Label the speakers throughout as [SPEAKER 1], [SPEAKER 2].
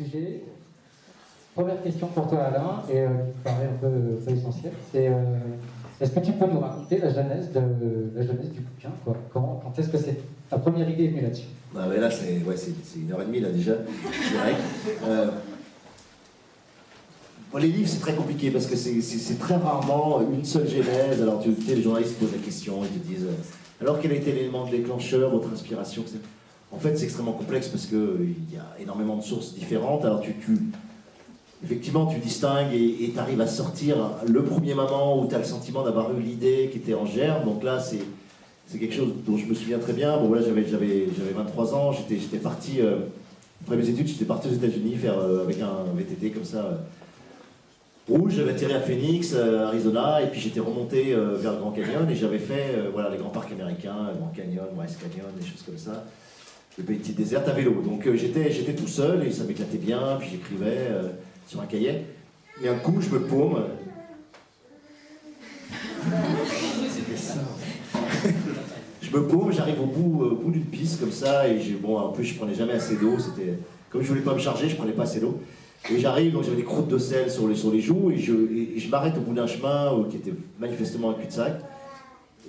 [SPEAKER 1] sujet. Première question pour toi, Alain, et qui paraît un peu essentielle. C'est est-ce que tu peux nous raconter la genèse du bouquin, quoi? Quand est-ce que ta première idée est venue là-dessus?
[SPEAKER 2] Bah ouais, là, c'est 1h30 là déjà, direct. Bon, les livres, c'est très compliqué parce que c'est très rarement une seule genèse. Alors, tu sais, les journalistes posent la question, ils te disent alors quel a été l'élément déclencheur, votre inspiration? En fait, c'est extrêmement complexe parce qu'il y a énormément de sources différentes. Alors, effectivement, tu distingues et tu arrives à sortir le premier moment où tu as le sentiment d'avoir eu l'idée qui était en germe. Donc là, c'est quelque chose dont je me souviens très bien. Bon, voilà, j'avais 23 ans, j'étais parti, après mes études, j'étais parti aux États-Unis faire avec un VTT comme ça. Rouge, j'avais atterri à Phoenix, Arizona, et puis j'étais remonté vers le Grand Canyon et j'avais fait voilà, les grands parcs américains, le Grand Canyon, West Canyon, des choses comme ça, le petit désert à vélo. Donc j'étais tout seul et ça m'éclatait bien, puis j'écrivais sur un cahier. Et un coup, je me paume. Je me paume, j'arrive au bout d'une piste comme ça, et en plus je prenais jamais assez d'eau, comme je voulais pas me charger, je prenais pas assez d'eau. Et j'arrive, donc j'avais des croûtes de sel sur les joues, et je m'arrête au bout d'un chemin qui était manifestement un cul-de-sac.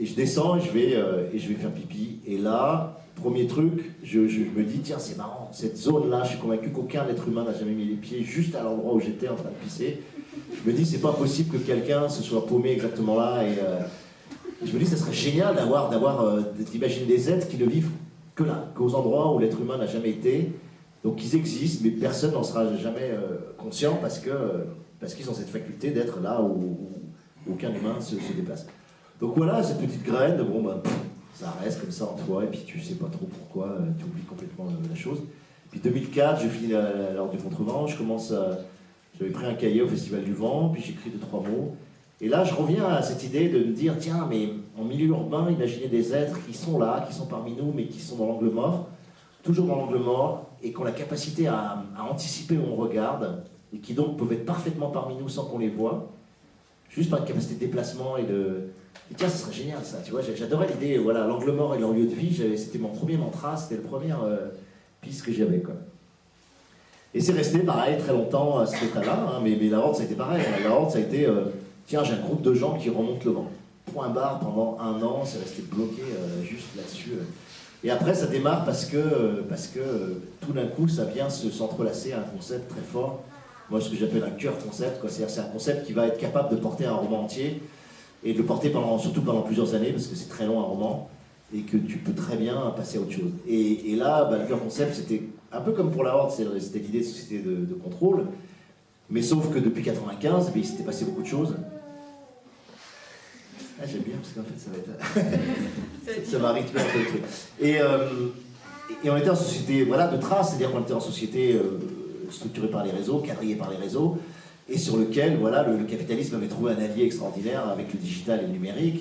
[SPEAKER 2] Et je descends et je vais faire pipi. Et là, premier truc, je me dis, tiens, c'est marrant, cette zone-là, je suis convaincu qu'aucun être humain n'a jamais mis les pieds juste à l'endroit où j'étais en train de pisser. Je me dis, c'est pas possible que quelqu'un se soit paumé exactement là. Et je me dis, ça serait génial d'imaginer des êtres qui ne vivent que là, qu'aux endroits où l'être humain n'a jamais été. Donc ils existent, mais personne n'en sera jamais conscient parce qu'ils ont cette faculté d'être là où aucun humain se déplace. Donc voilà, cette petite graine, ça reste comme ça en toi, et puis tu sais pas trop pourquoi, tu oublies complètement la chose. Puis 2004, je finis l'Ordre du Contrevent, j'avais pris un cahier au Festival du Vent, puis j'écris 2-3 mots. Et là, je reviens à cette idée de me dire, tiens, mais en milieu urbain, imaginez des êtres qui sont là, qui sont parmi nous, mais qui sont dans l'angle mort, toujours dans l'angle mort, et qui ont la capacité à anticiper où on regarde, et qui donc peuvent être parfaitement parmi nous sans qu'on les voie, juste par une capacité de déplacement et tiens, ce serait génial ça, tu vois, j'adorais l'idée, voilà, l'angle mort et leur lieu de vie, c'était mon premier mantra, c'était la première piste que j'avais, quoi. Et c'est resté pareil très longtemps à cet état-là, hein, mais la Horde ça a été pareil, la Horde ça a été, tiens, j'ai un groupe de gens qui remontent le vent. Point barre, pendant 1 an, c'est resté bloqué juste là-dessus. Et après, ça démarre parce que tout d'un coup, ça vient s'entrelacer à un concept très fort. Moi, ce que j'appelle un cœur concept, quoi. C'est un concept qui va être capable de porter un roman entier et de le porter surtout pendant plusieurs années, parce que c'est très long un roman et que tu peux très bien passer à autre chose. Et là, le cœur concept, c'était un peu comme pour la Horde, c'était l'idée de société de contrôle, mais sauf que depuis 1995, il s'était passé beaucoup de choses. Ah, j'aime bien parce qu'en fait ça va être. Ça va rythmer un peu le truc. Et on était en société de traces, c'est-à-dire qu'on était en société structurée par les réseaux, quadrillée par les réseaux, et sur lequel le capitalisme avait trouvé un allié extraordinaire avec le digital et le numérique,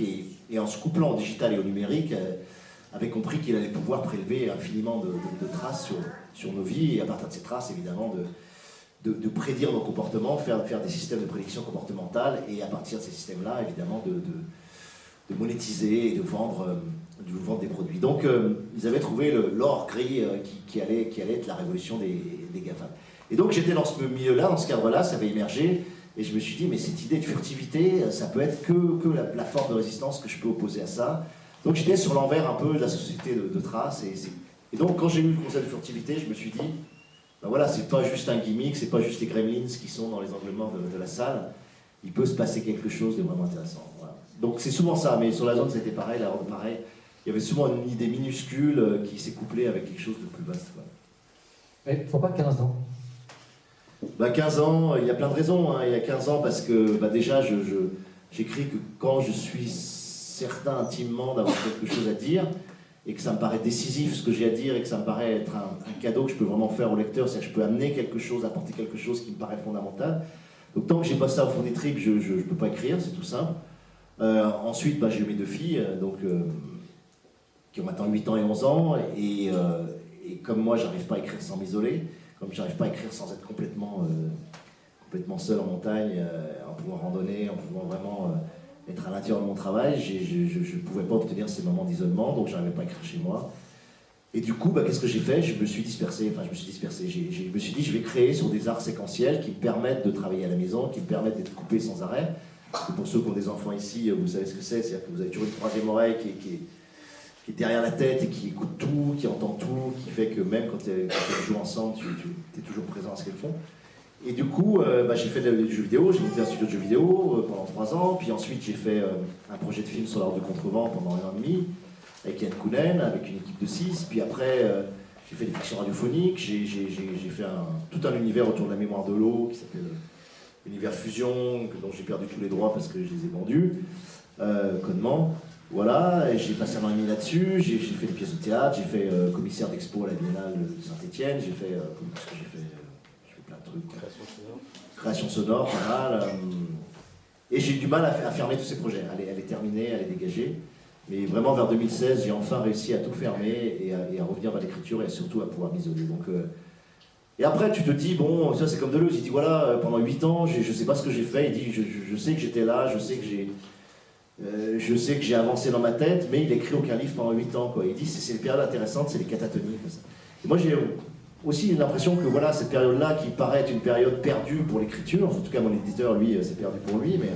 [SPEAKER 2] et en se couplant au digital et au numérique, avait compris qu'il allait pouvoir prélever infiniment de traces sur nos vies, et à partir de ces traces, évidemment, de prédire nos comportements, faire des systèmes de prédiction comportementale, et à partir de ces systèmes-là, évidemment, de monétiser et de vendre des produits. Donc, ils avaient trouvé l'or gris qui allait être la révolution des GAFAM. Et donc, j'étais dans ce milieu-là, dans ce cadre-là, ça avait émergé, et je me suis dit, mais cette idée de furtivité, ça peut être que la forme de résistance que je peux opposer à ça. Donc, j'étais sur l'envers un peu de la société de traces, et donc, quand j'ai eu le concept de furtivité, je me suis dit, c'est pas juste un gimmick, c'est pas juste les gremlins qui sont dans les angles morts de la salle, il peut se passer quelque chose de vraiment intéressant. Voilà. Donc c'est souvent ça, mais sur la zone c'était pareil, la Horde pareil. Il y avait souvent une idée minuscule qui s'est couplée avec quelque chose de plus vaste. Quoi.
[SPEAKER 1] Mais pourquoi 15 ans
[SPEAKER 2] 15 ans, il y a plein de raisons. Hein. Il y a 15 ans parce que déjà j'écris que quand je suis certain intimement d'avoir quelque chose à dire, et que ça me paraît décisif ce que j'ai à dire, et que ça me paraît être un cadeau que je peux vraiment faire au lecteur, c'est-à-dire que je peux amener quelque chose, apporter quelque chose qui me paraît fondamental. Donc tant que j'ai pas ça au fond des tripes, je ne peux pas écrire, c'est tout simple. Ensuite, j'ai eu mes 2 filles, qui ont maintenant 8 ans et 11 ans, et comme moi, j'arrive pas à écrire sans m'isoler, comme j'arrive pas à écrire sans être complètement seul en montagne, en pouvant randonner, en pouvant vraiment être à l'intérieur de mon travail, je ne pouvais pas obtenir ces moments d'isolement, donc j'arrivais pas à écrire chez moi. Et du coup, qu'est-ce que j'ai fait? Je me suis dispersé. Je me suis dit, je vais créer sur des arts séquentiels qui me permettent de travailler à la maison, qui me permettent d'être coupé sans arrêt. Et pour ceux qui ont des enfants ici, vous savez ce que c'est. C'est-à-dire que vous avez toujours une troisième oreille qui est derrière la tête et qui écoute tout, qui entend tout, qui fait que même quand ils jouent ensemble, tu es toujours présent à ce qu'ils font. Et du coup, j'ai fait du jeu vidéo, j'ai monté un studio de jeux vidéo pendant 3 ans, puis ensuite j'ai fait un projet de film sur l'art de contrevent pendant 1 an et demi, avec Yann Kounen, avec une équipe de 6, puis après j'ai fait des fictions radiophoniques, j'ai fait tout un univers autour de la mémoire de l'eau, qui s'appelle l'univers Fusion, dont j'ai perdu tous les droits parce que je les ai vendus, connement. Voilà, et j'ai passé 1 an et demi là-dessus, j'ai fait des pièces de théâtre, j'ai fait commissaire d'expo à la Biennale de Saint-Etienne, j'ai fait plein de trucs. Création sonore, pas mal. Et j'ai eu du mal à fermer tous ces projets. Elle est terminée, elle est dégagée. Mais vraiment, vers 2016, j'ai enfin réussi à tout fermer et à revenir à l'écriture et surtout à pouvoir m'isoler. Et après, tu te dis, bon, ça c'est comme Deleuze, il dit voilà, pendant 8 ans, je ne sais pas ce que j'ai fait. Il dit, je sais que j'étais là, je sais que j'ai avancé dans ma tête, mais il n'écrit aucun livre pendant 8 ans. Quoi. Il dit, c'est les périodes intéressantes, c'est les catatonies. Comme ça. Et moi, j'ai aussi l'impression que voilà, cette période-là, qui paraît être une période perdue pour l'écriture, en tout cas mon éditeur, lui, c'est perdu pour lui, mais...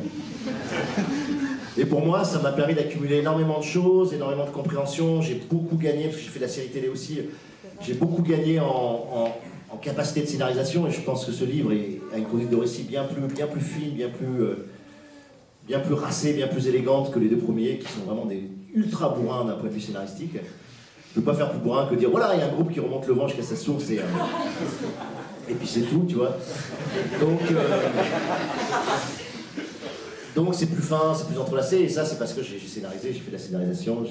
[SPEAKER 2] Et pour moi, ça m'a permis d'accumuler énormément de choses, énormément de compréhension. J'ai beaucoup gagné, parce que j'ai fait de la série télé aussi, j'ai beaucoup gagné en capacité de scénarisation, et je pense que ce livre a une conduite de récit bien plus fine, bien plus racée, bien plus élégante que les 2 premiers, qui sont vraiment des ultra bourrins d'un point de vue scénaristique. Je ne peux pas faire plus bourrin que dire voilà, il y a un groupe qui remonte le vent jusqu'à sa source et puis c'est tout, tu vois. Donc c'est plus fin, c'est plus entrelacé, et ça c'est parce que j'ai scénarisé, j'ai fait de la scénarisation.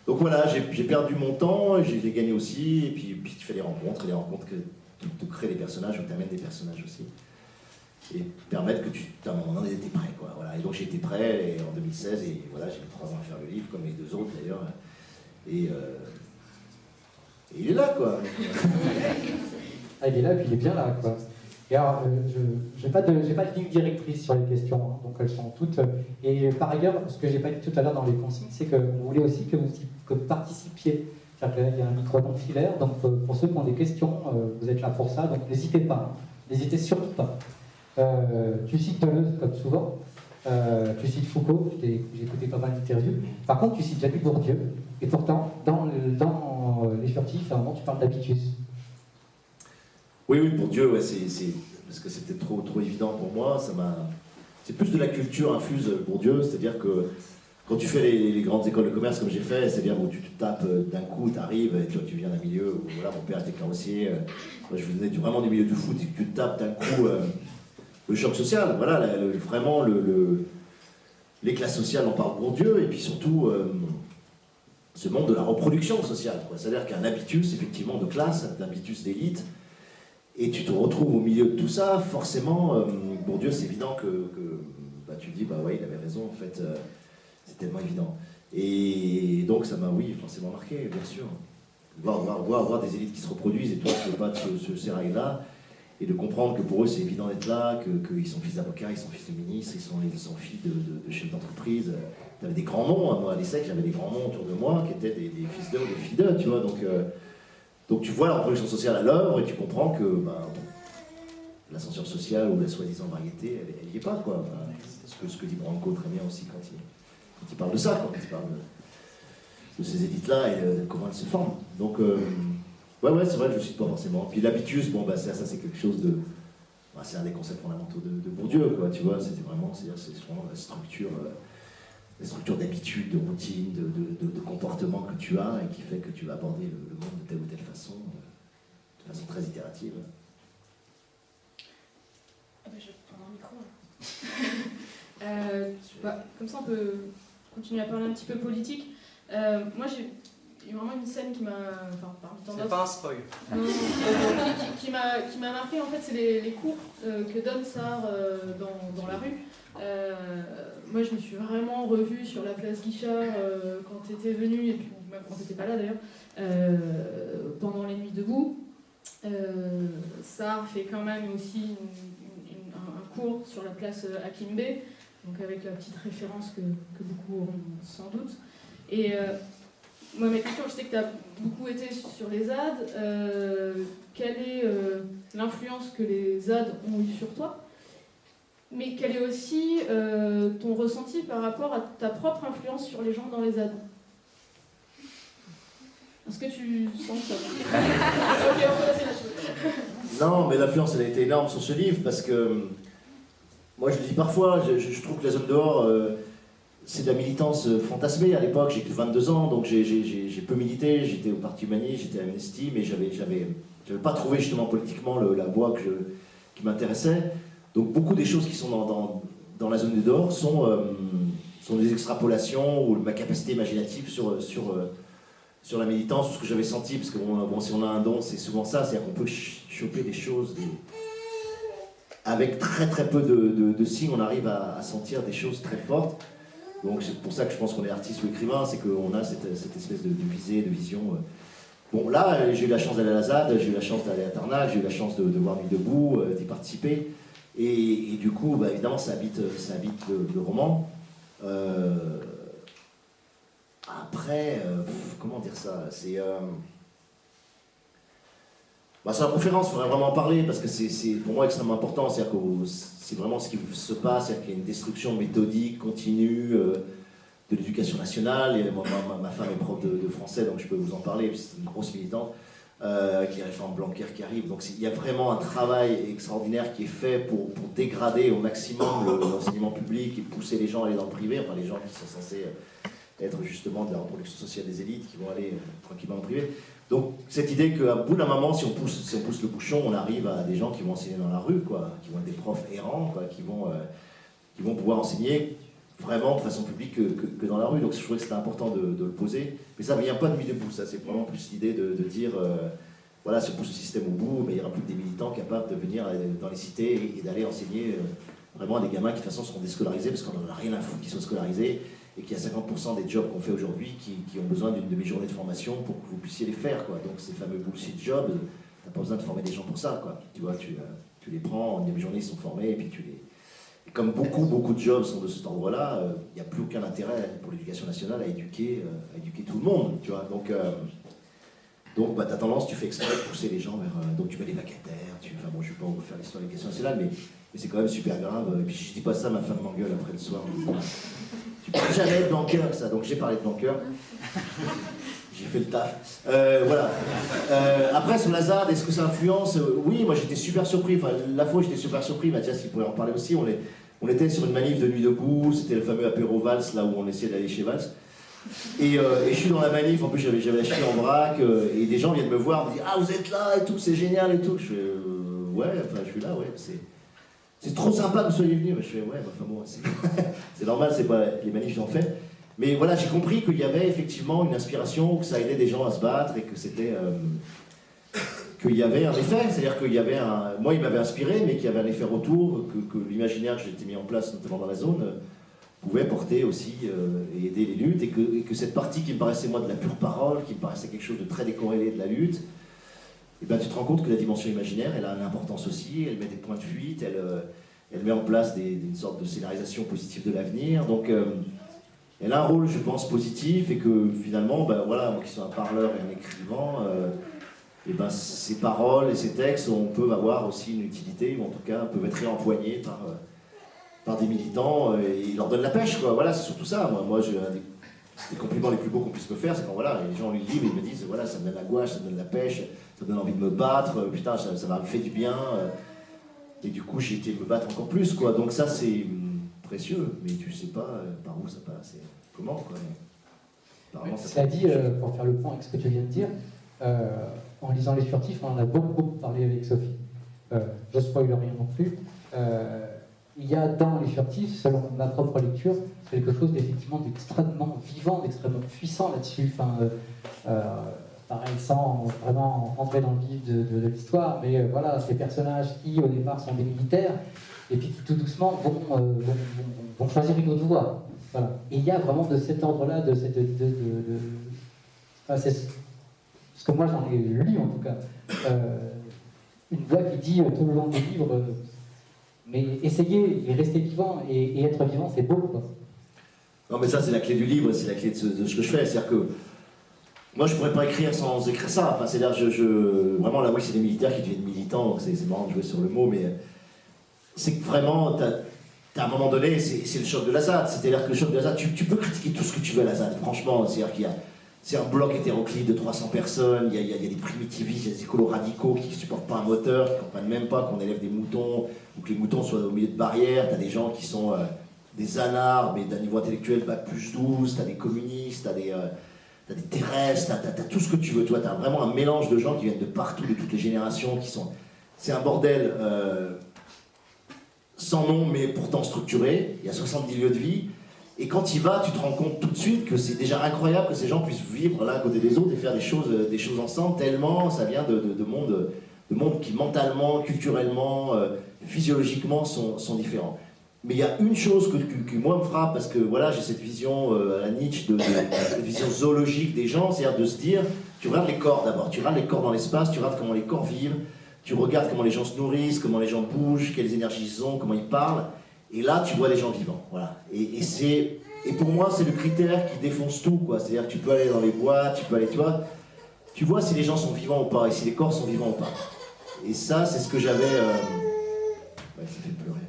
[SPEAKER 2] Donc voilà, j'ai perdu mon temps, je l'ai gagné aussi, et puis tu fais des rencontres que te créent des personnages, ou t'amènes des personnages aussi. Et permettre que à un moment donné, t'es prêt, quoi. Voilà. Et donc j'ai été prêt en 2016, et voilà, j'ai mis 3 ans à faire le livre, comme les 2 autres d'ailleurs. Et il est là, quoi.
[SPEAKER 1] Ah, il est là, puis il est bien là, quoi. Et alors, je n'ai pas de ligne directrice sur les questions, hein, donc elles sont toutes... Et par ailleurs, ce que je n'ai pas dit tout à l'heure dans les consignes, c'est qu'on voulait aussi que vous participiez. C'est-à-dire qu'il y a un micro non filaire, donc pour ceux qui ont des questions, vous êtes là pour ça, donc n'hésitez pas, hein. N'hésitez surtout pas. Tu cites Deleuze, comme souvent, tu cites Foucault, j'ai écouté pas mal d'interviews. Par contre, tu cites jamais Bourdieu, et pourtant, dans Les Furtifs, à un moment, tu parles d'habitus.
[SPEAKER 2] Oui, pour Dieu, ouais, parce que c'était trop évident pour moi. C'est plus de la culture infuse pour Dieu, c'est-à-dire que quand tu fais les grandes écoles de commerce comme j'ai fait, c'est-à-dire où tu te tapes d'un coup, tu arrives, tu viens d'un milieu où voilà, mon père était carrossier, moi je venais vraiment du milieu du foot, et que tu te tapes d'un coup le choc social, voilà, vraiment les classes sociales en parlent pour Dieu, et puis surtout ce monde de la reproduction sociale, c'est-à-dire qu'un habitus effectivement de classe, un habitus d'élite. Et tu te retrouves au milieu de tout ça, forcément, Bourdieu, c'est évident que tu te dis, ouais, il avait raison, en fait, c'est tellement évident. Et donc ça m'a, oui, forcément marqué, bien sûr. Voir des élites qui se reproduisent, et toi, tu ne veux pas de ce sérail-là, et de comprendre que pour eux, c'est évident d'être là, qu'ils sont fils d'avocats, ils sont fils de ministres, ils sont fils de chefs d'entreprise. Tu avais des grands noms, moi, à l'ESSEC, j'avais des grands noms autour de moi, qui étaient des fils d'eux ou des filles d'eux, tu vois, donc tu vois la reproduction sociale à l'œuvre et tu comprends que l'ascension sociale ou la soi-disant variété, elle n'y est pas, quoi. Ce que dit Branco très bien aussi quand il parle de ça, quand il parle de ces élites-là et de comment elles se forment. Donc, ouais, c'est vrai que je ne cite pas forcément. Puis l'habitus, ça c'est quelque chose de... c'est un des concepts fondamentaux de Bourdieu, quoi, tu vois, c'est vraiment la structure... des structures d'habitude, de routine, de comportement que tu as et qui fait que tu vas aborder le monde de telle ou telle façon, de façon très itérative.
[SPEAKER 3] Je vais prendre un micro. Comme ça, on peut continuer à parler un petit peu politique. Moi, j'ai eu vraiment une scène qui m'a...
[SPEAKER 4] C'est pas un spoil.
[SPEAKER 3] Qui m'a marqué, en fait, c'est les cours que donne Sarr dans la rue. Moi, je me suis vraiment revue sur la place Guichard quand tu étais venu, et puis même quand tu n'étais pas là d'ailleurs, pendant les nuits debout. Sarr fait quand même aussi un cours sur la place Akimbe, donc avec la petite référence que beaucoup auront sans doute. Et moi, ma question, je sais que tu as beaucoup été sur les ZAD. Quelle est l'influence que les ZAD ont eue sur toi? Mais quel est aussi ton ressenti par rapport à ta propre influence sur les gens dans les ZAD? Est-ce que tu sens ça? Ok, on peut passer là-dessus.
[SPEAKER 2] Non, mais l'influence, elle a été énorme sur ce livre, parce que, moi je le dis parfois, je trouve que La Zone dehors, c'est de la militance fantasmée. À l'époque, j'ai que 22 ans, donc j'ai peu milité, j'étais au Parti humaniste, j'étais à Amnesty, mais j'avais pas trouvé justement politiquement la voie qui m'intéressait. Donc beaucoup des choses qui sont dans La Zone dehors sont des extrapolations ou ma capacité imaginative sur la militance, ou ce que j'avais senti, parce que bon, si on a un don, c'est souvent ça, c'est-à-dire qu'on peut choper des choses, avec très très peu de signes, on arrive à sentir des choses très fortes. Donc c'est pour ça que je pense qu'on est artiste ou écrivain, c'est qu'on a cette espèce de visée, de vision. Bon là, j'ai eu la chance d'aller à la ZAD, j'ai eu la chance d'aller à Tarnac, j'ai eu la chance de voir Nuit debout, d'y participer, et du coup, bah, évidemment, ça habite le roman. Après, comment dire ça, c'est sur la conférence, il faudrait vraiment en parler, parce que c'est pour moi extrêmement important. C'est-à-dire que c'est vraiment ce qui se passe, c'est-à-dire qu'il y a une destruction méthodique, continue de l'éducation nationale. Et ma femme est prof de français, donc je peux vous en parler, c'est une grosse militante, avec les réformes Blanquer qui arrivent. Donc il y a vraiment un travail extraordinaire qui est fait pour dégrader au maximum l'enseignement public et pousser les gens à aller dans le privé, enfin les gens qui sont censés être justement de la reproduction sociale des élites, qui vont aller tranquillement dans le privé. Donc cette idée qu'à bout d'un moment, si on pousse le bouchon, on arrive à des gens qui vont enseigner dans la rue, quoi, qui vont être des profs errants, quoi, qui vont pouvoir enseigner vraiment de façon publique que dans la rue. Donc je trouvais que c'était important de le poser. Mais ça ne vient pas de Nuit debout, ça c'est vraiment plus l'idée de dire, voilà, si on pousse le système au bout, mais il n'y aura plus que des militants capables de venir dans les cités et d'aller enseigner vraiment à des gamins qui de toute façon seront déscolarisés, parce qu'on n'en a rien à foutre qu'ils soient scolarisés, et qu'il y a 50% des jobs qu'on fait aujourd'hui qui ont besoin d'une demi-journée de formation pour que vous puissiez les faire, quoi. Donc ces fameux bullshit jobs, t'as pas besoin de former des gens pour ça, quoi. Tu vois, tu les prends, en demi-journée ils sont formés, et puis Et comme beaucoup de jobs sont de cet endroit-là, il n'y a plus aucun intérêt pour l'éducation nationale à éduquer tout le monde, tu vois. Donc bah, t'as tendance, tu fais exprès de pousser les gens vers... donc tu mets des vacataires, enfin bon, je ne vais pas vous faire l'histoire de l'éducation nationale, mais c'est quand même super grave. Et puis je dis pas ça, ma femme m'engueule après le soir. Tu parles jamais de Blanquer, ça. Donc j'ai parlé de Blanquer. J'ai fait le taf. Voilà. Après, sur la ZAD, est-ce que ça influence? Oui, moi j'étais super surpris. Enfin, la fois où j'étais super surpris, Mathias, il pourrait en parler aussi. On était sur une manif de Nuit debout, c'était le fameux apéro Valls, là où on essayait d'aller chez Valls. Et je suis dans la manif, en plus j'avais acheté en vrac, et des gens viennent me voir, me disent ah vous êtes là et tout, c'est génial et tout. Je fais ouais, enfin je suis là, ouais, c'est trop sympa que vous soyez venus. Je fais ouais, enfin bon, c'est normal, c'est pas les manifs j'en fais. Mais voilà, j'ai compris qu'il y avait effectivement une inspiration, que ça aidait des gens à se battre et que c'était qu'il y avait un effet, c'est-à-dire qu'il y avait moi il m'avait inspiré, mais qu'il y avait un effet retour, que l'imaginaire que j'étais mis en place, notamment dans la zone, pouvait porter aussi et aider les luttes, et que cette partie qui me paraissait moi de la pure parole, qui me paraissait quelque chose de très décorrélé de la lutte, et ben tu te rends compte que la dimension imaginaire, elle a une importance aussi, elle met des points de fuite, elle met en place une sorte de scénarisation positive de l'avenir, donc elle a un rôle, je pense, positif, et que finalement, ben voilà, moi qui suis un parleur et un écrivain, et ben ces paroles et ces textes, on peut avoir aussi une utilité, ou en tout cas peuvent être réempoignés par des militants, et ils leur donnent la pêche, quoi. Voilà, c'est surtout ça. Moi un des compliments les plus beaux qu'on puisse me faire, c'est quand voilà, les gens lisent le livre et ils me disent voilà, ça me donne la gouache, ça me donne la pêche, ça me donne envie de me battre, putain, ça m'a fait du bien, et du coup j'ai été me battre encore plus, quoi. Donc ça c'est précieux, mais tu sais pas par où ça passe et comment, quoi.
[SPEAKER 1] Cela dit, pour faire le point avec ce que tu viens de dire, en lisant Les Furtifs, on en a beaucoup parlé avec Sophie. Je ne spoil rien non plus. Il y a dans Les Furtifs, selon ma propre lecture, quelque chose d'effectivement d'extrêmement vivant, d'extrêmement puissant là-dessus. Pareil, sans vraiment rentrer dans le vif de l'histoire, mais voilà, ces personnages qui au départ sont des militaires, et puis tout doucement vont choisir une autre voie. Voilà. Et il y a vraiment de cet ordre-là, c'est ce que moi j'en ai lu en tout cas, une voix qui dit tout le long du livre, mais essayez et restez vivant, et être vivant c'est beau, quoi.
[SPEAKER 2] Non mais ça c'est la clé du livre, c'est la clé de ce que je fais, c'est-à-dire que moi je pourrais pas écrire sans écrire ça. Enfin, c'est-à-dire, vraiment là, oui, c'est des militaires qui deviennent militants, donc c'est marrant de jouer sur le mot, mais c'est que vraiment, à un moment donné, c'est le choc de l'Assad. C'est-à-dire que le choc de l'Assad, tu peux critiquer tout ce que tu veux à l'Assad, franchement. C'est-à-dire c'est un bloc hétéroclite de 300 personnes, il y a des primitivistes, il y a des écolos radicaux qui ne supportent pas un moteur, qui ne comprennent même pas qu'on élève des moutons, ou que les moutons soient au milieu de barrières. Tu as des gens qui sont des anards, mais d'un niveau intellectuel bac plus 12, tu as des communistes, tu as des terrestres, tu as tout ce que tu veux. Tu as vraiment un mélange de gens qui viennent de partout, de toutes les générations, qui sont... C'est un bordel sans nom, mais pourtant structuré. Il y a 70 lieux de vie. Et quand tu y vas, tu te rends compte tout de suite que c'est déjà incroyable que ces gens puissent vivre l'un à côté des autres et faire des choses ensemble, tellement ça vient de mondes qui mentalement, culturellement, physiologiquement sont différents. Mais il y a une chose que moi me frappe, parce que voilà, j'ai cette vision à la Nietzsche, de vision zoologique des gens, c'est-à-dire de se dire, tu regardes les corps d'abord, tu regardes les corps dans l'espace, tu regardes comment les corps vivent, tu regardes comment les gens se nourrissent, comment les gens bougent, quelles énergies ils ont, comment ils parlent. Et là, tu vois les gens vivants, voilà. Et pour moi, c'est le critère qui défonce tout, quoi. C'est-à-dire que tu peux aller dans les boîtes, tu peux aller, tu vois si les gens sont vivants ou pas, et si les corps sont vivants ou pas. Et ça, c'est ce que j'avais... Ouais, ça fait pleurer.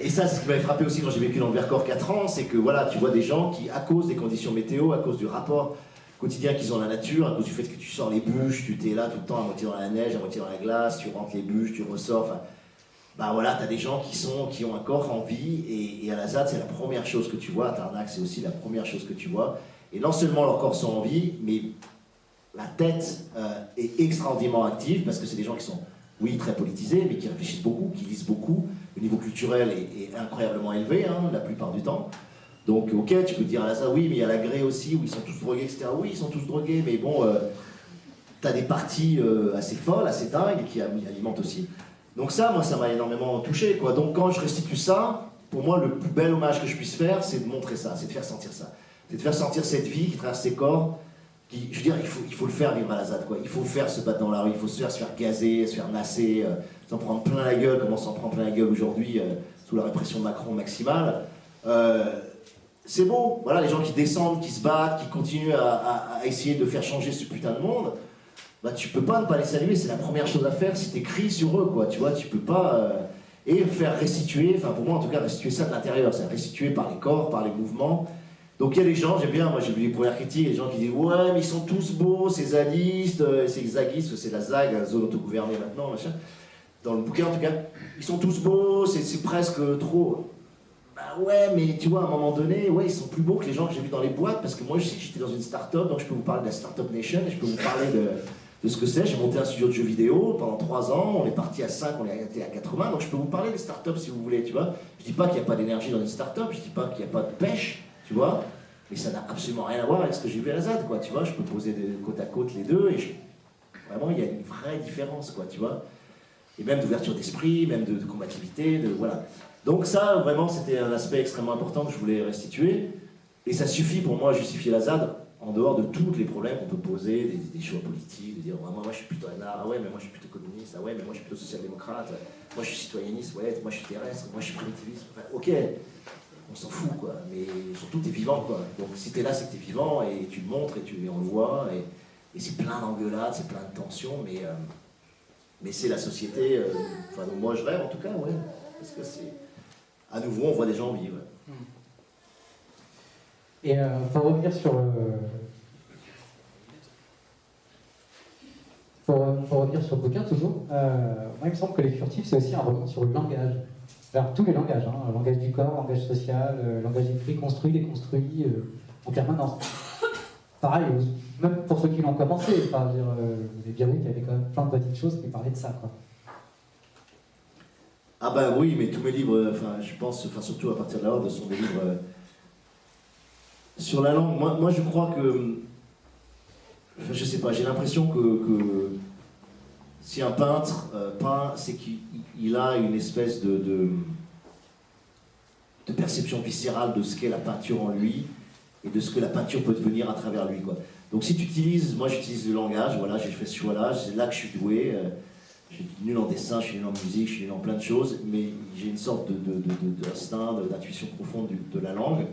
[SPEAKER 2] Et ça, c'est ce qui m'avait frappé aussi quand j'ai vécu dans le Vercors 4 ans, c'est que voilà, tu vois des gens qui, à cause des conditions météo, à cause du rapport quotidien qu'ils ont à la nature, à cause du fait que tu sors les bûches, tu t'es là tout le temps à moitié dans la neige, à moitié dans la glace, tu rentres les bûches, tu ressors, enfin... Bah voilà, t'as des gens qui ont un corps en vie, et à l'Assad, c'est la première chose que tu vois, à Tarnac, c'est aussi la première chose que tu vois. Et non seulement leurs corps sont en vie, mais la tête est extraordinairement active, parce que c'est des gens qui sont, oui, très politisés, mais qui réfléchissent beaucoup, qui lisent beaucoup. Le niveau culturel est incroyablement élevé, hein, la plupart du temps. Donc, ok, tu peux dire à l'Assad, oui, mais il y a la Grey aussi, où ils sont tous drogués, etc. Oui, ils sont tous drogués, mais bon, t'as des parties assez folles, assez dingues, qui alimentent aussi. Donc ça, moi, ça m'a énormément touché, quoi. Donc quand je restitue ça, pour moi, le plus bel hommage que je puisse faire, c'est de montrer ça, c'est de faire sentir ça. C'est de faire sentir cette vie qui traverse ses corps, qui, je veux dire, il faut le faire vivre à l'Assad, quoi. Il faut faire se battre dans la rue, il faut se faire gazer, se faire nasser, s'en prendre plein la gueule, comme on s'en prend plein la gueule aujourd'hui, sous la répression de Macron maximale. C'est beau, voilà, les gens qui descendent, qui se battent, qui continuent à essayer de faire changer ce putain de monde. Bah, tu peux pas ne pas les saluer, c'est la première chose à faire si t'écris sur eux, quoi, tu vois, tu peux pas... et faire restituer, enfin pour moi en tout cas, restituer ça de l'intérieur, c'est restituer par les corps, par les mouvements. Donc il y a des gens, j'aime bien, moi j'ai vu les premières critiques, les gens qui disent « Ouais, mais ils sont tous beaux, ces zadistes, ces zaguistes, c'est la ZAG, la zone autogouvernée maintenant, machin. » Dans le bouquin en tout cas, ils sont tous beaux, c'est presque trop... Bah ouais, mais tu vois, à un moment donné, ouais, ils sont plus beaux que les gens que j'ai vus dans les boîtes, parce que moi je sais que j'étais dans une start-up, donc je peux vous parler de la Startup Nation, et je peux vous parler de ce que c'est. J'ai monté un studio de jeux vidéo pendant 3 ans, on est parti à 5, on est arrêté à 80, donc je peux vous parler des startups si vous voulez, tu vois. Je dis pas qu'il n'y a pas d'énergie dans une startup, je dis pas qu'il n'y a pas de pêche, tu vois, mais ça n'a absolument rien à voir avec ce que j'ai vu à la ZAD, quoi, tu vois. Je peux poser côte à côte les deux, et vraiment il y a une vraie différence, quoi, tu vois. Et même d'ouverture d'esprit, même de combativité, voilà. Donc ça, vraiment, c'était un aspect extrêmement important que je voulais restituer, et ça suffit pour moi à justifier la ZAD, en dehors de tous les problèmes qu'on peut poser, des choix politiques, de dire ouais, moi je suis plutôt anard, ah ouais mais moi je suis plutôt communiste, ah ouais mais moi je suis plutôt social-démocrate, moi je suis citoyenniste, ouais, moi je suis terrestre, moi je suis primitiviste, enfin, ok, on s'en fout quoi, mais surtout t'es vivant quoi, donc si t'es là c'est que t'es vivant et tu le montres et on le voit, et c'est plein d'engueulades, c'est plein de tensions, mais c'est la société, enfin donc moi je rêve en tout cas, ouais, parce que c'est, à nouveau on voit des gens vivre.
[SPEAKER 1] Et pour revenir sur le bouquin toujours, moi il me semble que Les Furtifs c'est aussi un roman sur le langage. Alors tous les langages, hein, le langage du corps, le langage social, le langage écrit, construit, déconstruit, en permanence. Pareil, même pour ceux qui l'ont commencé, vous avez bien vu qu'il y avait quand même plein de petites choses qui parlaient de ça, quoi.
[SPEAKER 2] Ah ben oui, mais tous mes livres, enfin je pense, enfin surtout à partir de là, sont des livres sur la langue. Moi je crois que, enfin, je sais pas, j'ai l'impression que si un peintre peint, c'est qu'il a une espèce de perception viscérale de ce qu'est la peinture en lui et de ce que la peinture peut devenir à travers lui, quoi. Donc si tu utilises, moi j'utilise le langage, voilà, j'ai fait ce choix-là, c'est là que je suis doué. Je suis nul en dessin, je suis nul en musique, je suis nul en plein de choses, mais j'ai une sorte d'instinct, d'intuition profonde de la langue.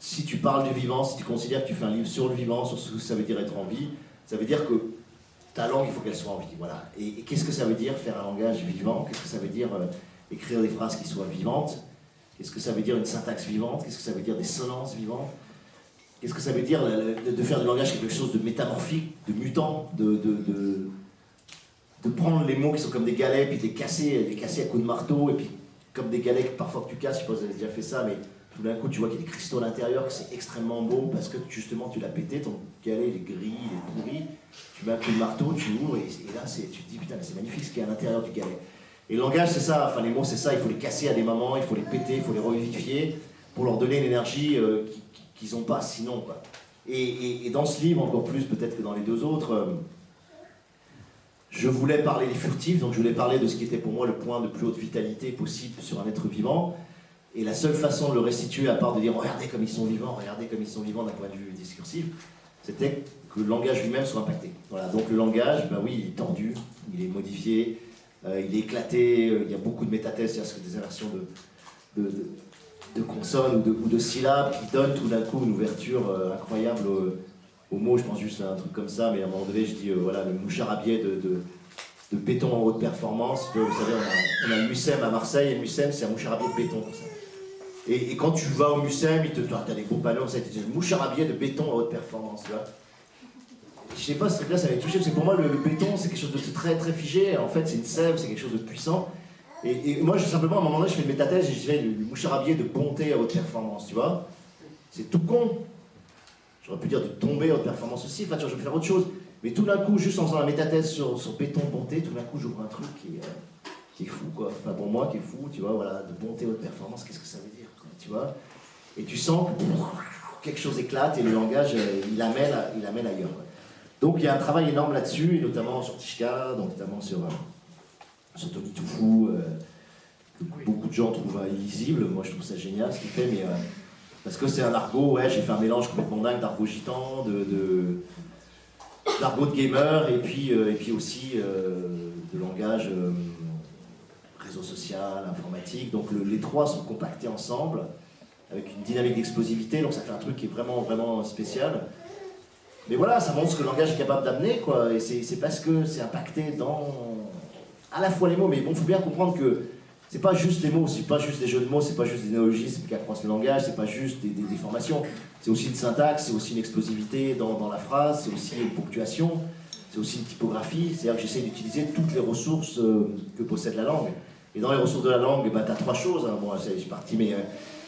[SPEAKER 2] si tu parles du vivant, si tu considères que tu fais un livre sur le vivant, sur ce que ça veut dire être en vie, ça veut dire que ta langue, il faut qu'elle soit en vie. Voilà. Et qu'est-ce que ça veut dire faire un langage vivant? Qu'est-ce que ça veut dire écrire des phrases qui soient vivantes? Qu'est-ce que ça veut dire une syntaxe vivante? Qu'est-ce que ça veut dire des sonances vivantes? Qu'est-ce que ça veut dire de faire du langage quelque chose de métamorphique, de mutant, de prendre les mots qui sont comme des galets, puis de les casser à coups de marteau, et puis comme des galets que parfois que tu casses, je sais pas si vous avez déjà fait ça, mais tout d'un coup tu vois qu'il y a des cristaux à l'intérieur, que c'est extrêmement beau, parce que justement tu l'as pété, ton galet il est gris, il est pourri, tu mets un coup de marteau, tu ouvres, et là tu te dis putain mais c'est magnifique ce qu'il y a à l'intérieur du galet. Et le langage c'est ça, enfin les mots c'est ça, il faut les casser à des moments, il faut les péter, il faut les revivifier, pour leur donner une énergie qu'ils n'ont pas sinon, quoi. Et dans ce livre, encore plus peut-être que dans les deux autres, je voulais parler des furtifs, donc je voulais parler de ce qui était pour moi le point de plus haute vitalité possible sur un être vivant. Et la seule façon de le restituer, à part de dire regardez comme ils sont vivants d'un point de vue discursif, c'était que le langage lui-même soit impacté. Voilà, donc le langage, ben oui, il est tordu, il est modifié, il est éclaté, il y a beaucoup de métathèses, c'est-à-dire des inversions de consonnes ou de syllabes qui donnent tout d'un coup une ouverture incroyable aux mots. Je pense juste à un truc comme ça, mais à un moment donné, je dis voilà, le moucharabier de béton en haute performance. Vous savez, on a le Mucem à Marseille, et le Mucem, c'est un moucharabier de béton. Et quand tu vas au Mucem, t'as des gros panneaux, ça dit le moucharabier de béton à haute performance. Tu vois. Je sais pas, ce truc-là, ça m'avait touché, parce que pour moi, le béton, c'est quelque chose de très très figé. En fait, c'est une sève, c'est quelque chose de puissant. Et moi, simplement, à un moment donné, je fais une métathèse et je fais le moucharabier de bonté à haute performance, tu vois. C'est tout con. J'aurais pu dire de tomber à haute performance aussi, enfin, tu vois, je vais faire autre chose. Mais tout d'un coup, juste en faisant la métathèse sur béton bonté, tout d'un coup, j'ouvre un truc qui est fou, quoi. Enfin, pour moi, qui est fou, tu vois, voilà, de bonté à haute performance, qu'est-ce que ça veut dire, quoi, tu vois. Et tu sens que quelque chose éclate et le langage, il amène ailleurs, quoi. Donc, il y a un travail énorme là-dessus, et notamment sur Tishka, donc notamment sur Tony Toufou, que beaucoup de gens trouvent illisible. Moi je trouve ça génial ce qu'il fait, mais parce que c'est un argot, ouais, j'ai fait un mélange complètement dingue d'argot gitan, d'argot de gamer, et puis aussi de langage réseau social, informatique. Donc les trois sont compactés ensemble, avec une dynamique d'explosivité, donc ça fait un truc qui est vraiment, vraiment spécial. Mais voilà, ça montre ce que le langage est capable d'amener, quoi, et c'est parce que c'est impacté dans à la fois les mots, mais bon, il faut bien comprendre que c'est pas juste les mots, c'est pas juste des jeux de mots, c'est pas juste des néologismes qui accroissent le langage, c'est pas juste des formations, c'est aussi une syntaxe, c'est aussi une explosivité dans la phrase, c'est aussi une ponctuation, c'est aussi une typographie, c'est-à-dire que j'essaie d'utiliser toutes les ressources que possède la langue. Et dans les ressources de la langue, bah, tu as trois choses, hein. Bon, je suis parti, mais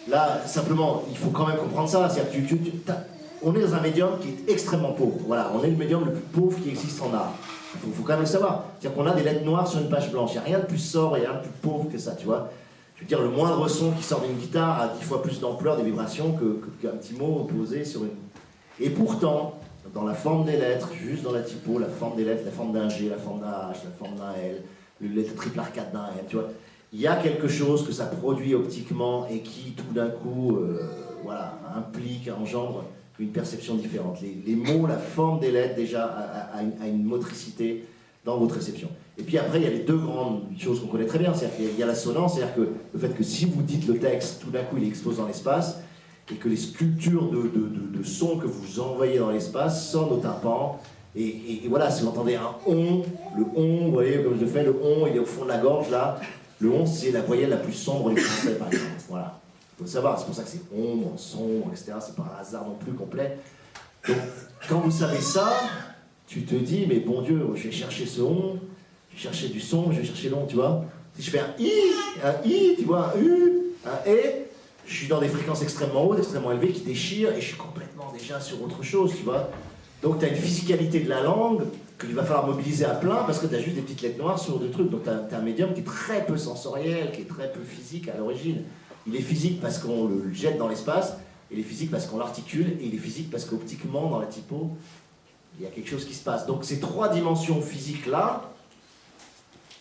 [SPEAKER 2] là, simplement, il faut quand même comprendre ça, c'est-à-dire que on est dans un médium qui est extrêmement pauvre, voilà, on est le médium le plus pauvre qui existe en art. Il faut quand même le savoir. C'est-à-dire qu'on a des lettres noires sur une page blanche. Il n'y a rien de plus sobre, il n'y a rien de plus pauvre que ça, tu vois. Je veux dire, le moindre son qui sort d'une guitare a 10 fois plus d'ampleur, des vibrations, qu'un petit mot posé sur une... Et pourtant, dans la forme des lettres, juste dans la typo, la forme des lettres, la forme d'un G, la forme d'un H, la forme d'un L, le lettre triple arcade d'un M, tu vois, il y a quelque chose que ça produit optiquement et qui, tout d'un coup, voilà, implique, engendre une perception différente. Les mots, la forme des lettres, déjà, a une motricité dans votre réception. Et puis après, il y a les deux grandes choses qu'on connaît très bien. C'est-à-dire qu'il y a l'assonance, c'est-à-dire que le fait que si vous dites le texte, tout d'un coup, il explose dans l'espace, et que les sculptures de sons que vous envoyez dans l'espace sonnent au tympan. Et voilà, si vous entendez un on, le on, vous voyez, comme je fais, le on, il est au fond de la gorge, là. Le on, c'est la voyelle la plus sombre des français, par exemple. Voilà. Il faut savoir, c'est pour ça que c'est ombre, sombre, etc. C'est pas un hasard non plus complet. Donc, quand vous savez ça, tu te dis, mais bon Dieu, je vais chercher ce on, je vais chercher du son, je vais chercher l'on, tu vois. Si je fais un i, tu vois, un u, un e, je suis dans des fréquences extrêmement hautes, extrêmement élevées, qui déchirent, et je suis complètement déjà sur autre chose, tu vois. Donc, tu as une physicalité de la langue qu'il va falloir mobiliser à plein, parce que tu as juste des petites lettres noires sur des trucs. Donc, tu as un médium qui est très peu sensoriel, qui est très peu physique à l'origine. Il est physique parce qu'on le jette dans l'espace, il est physique parce qu'on l'articule, et il est physique parce qu'optiquement, dans la typo, il y a quelque chose qui se passe. Donc ces trois dimensions physiques-là,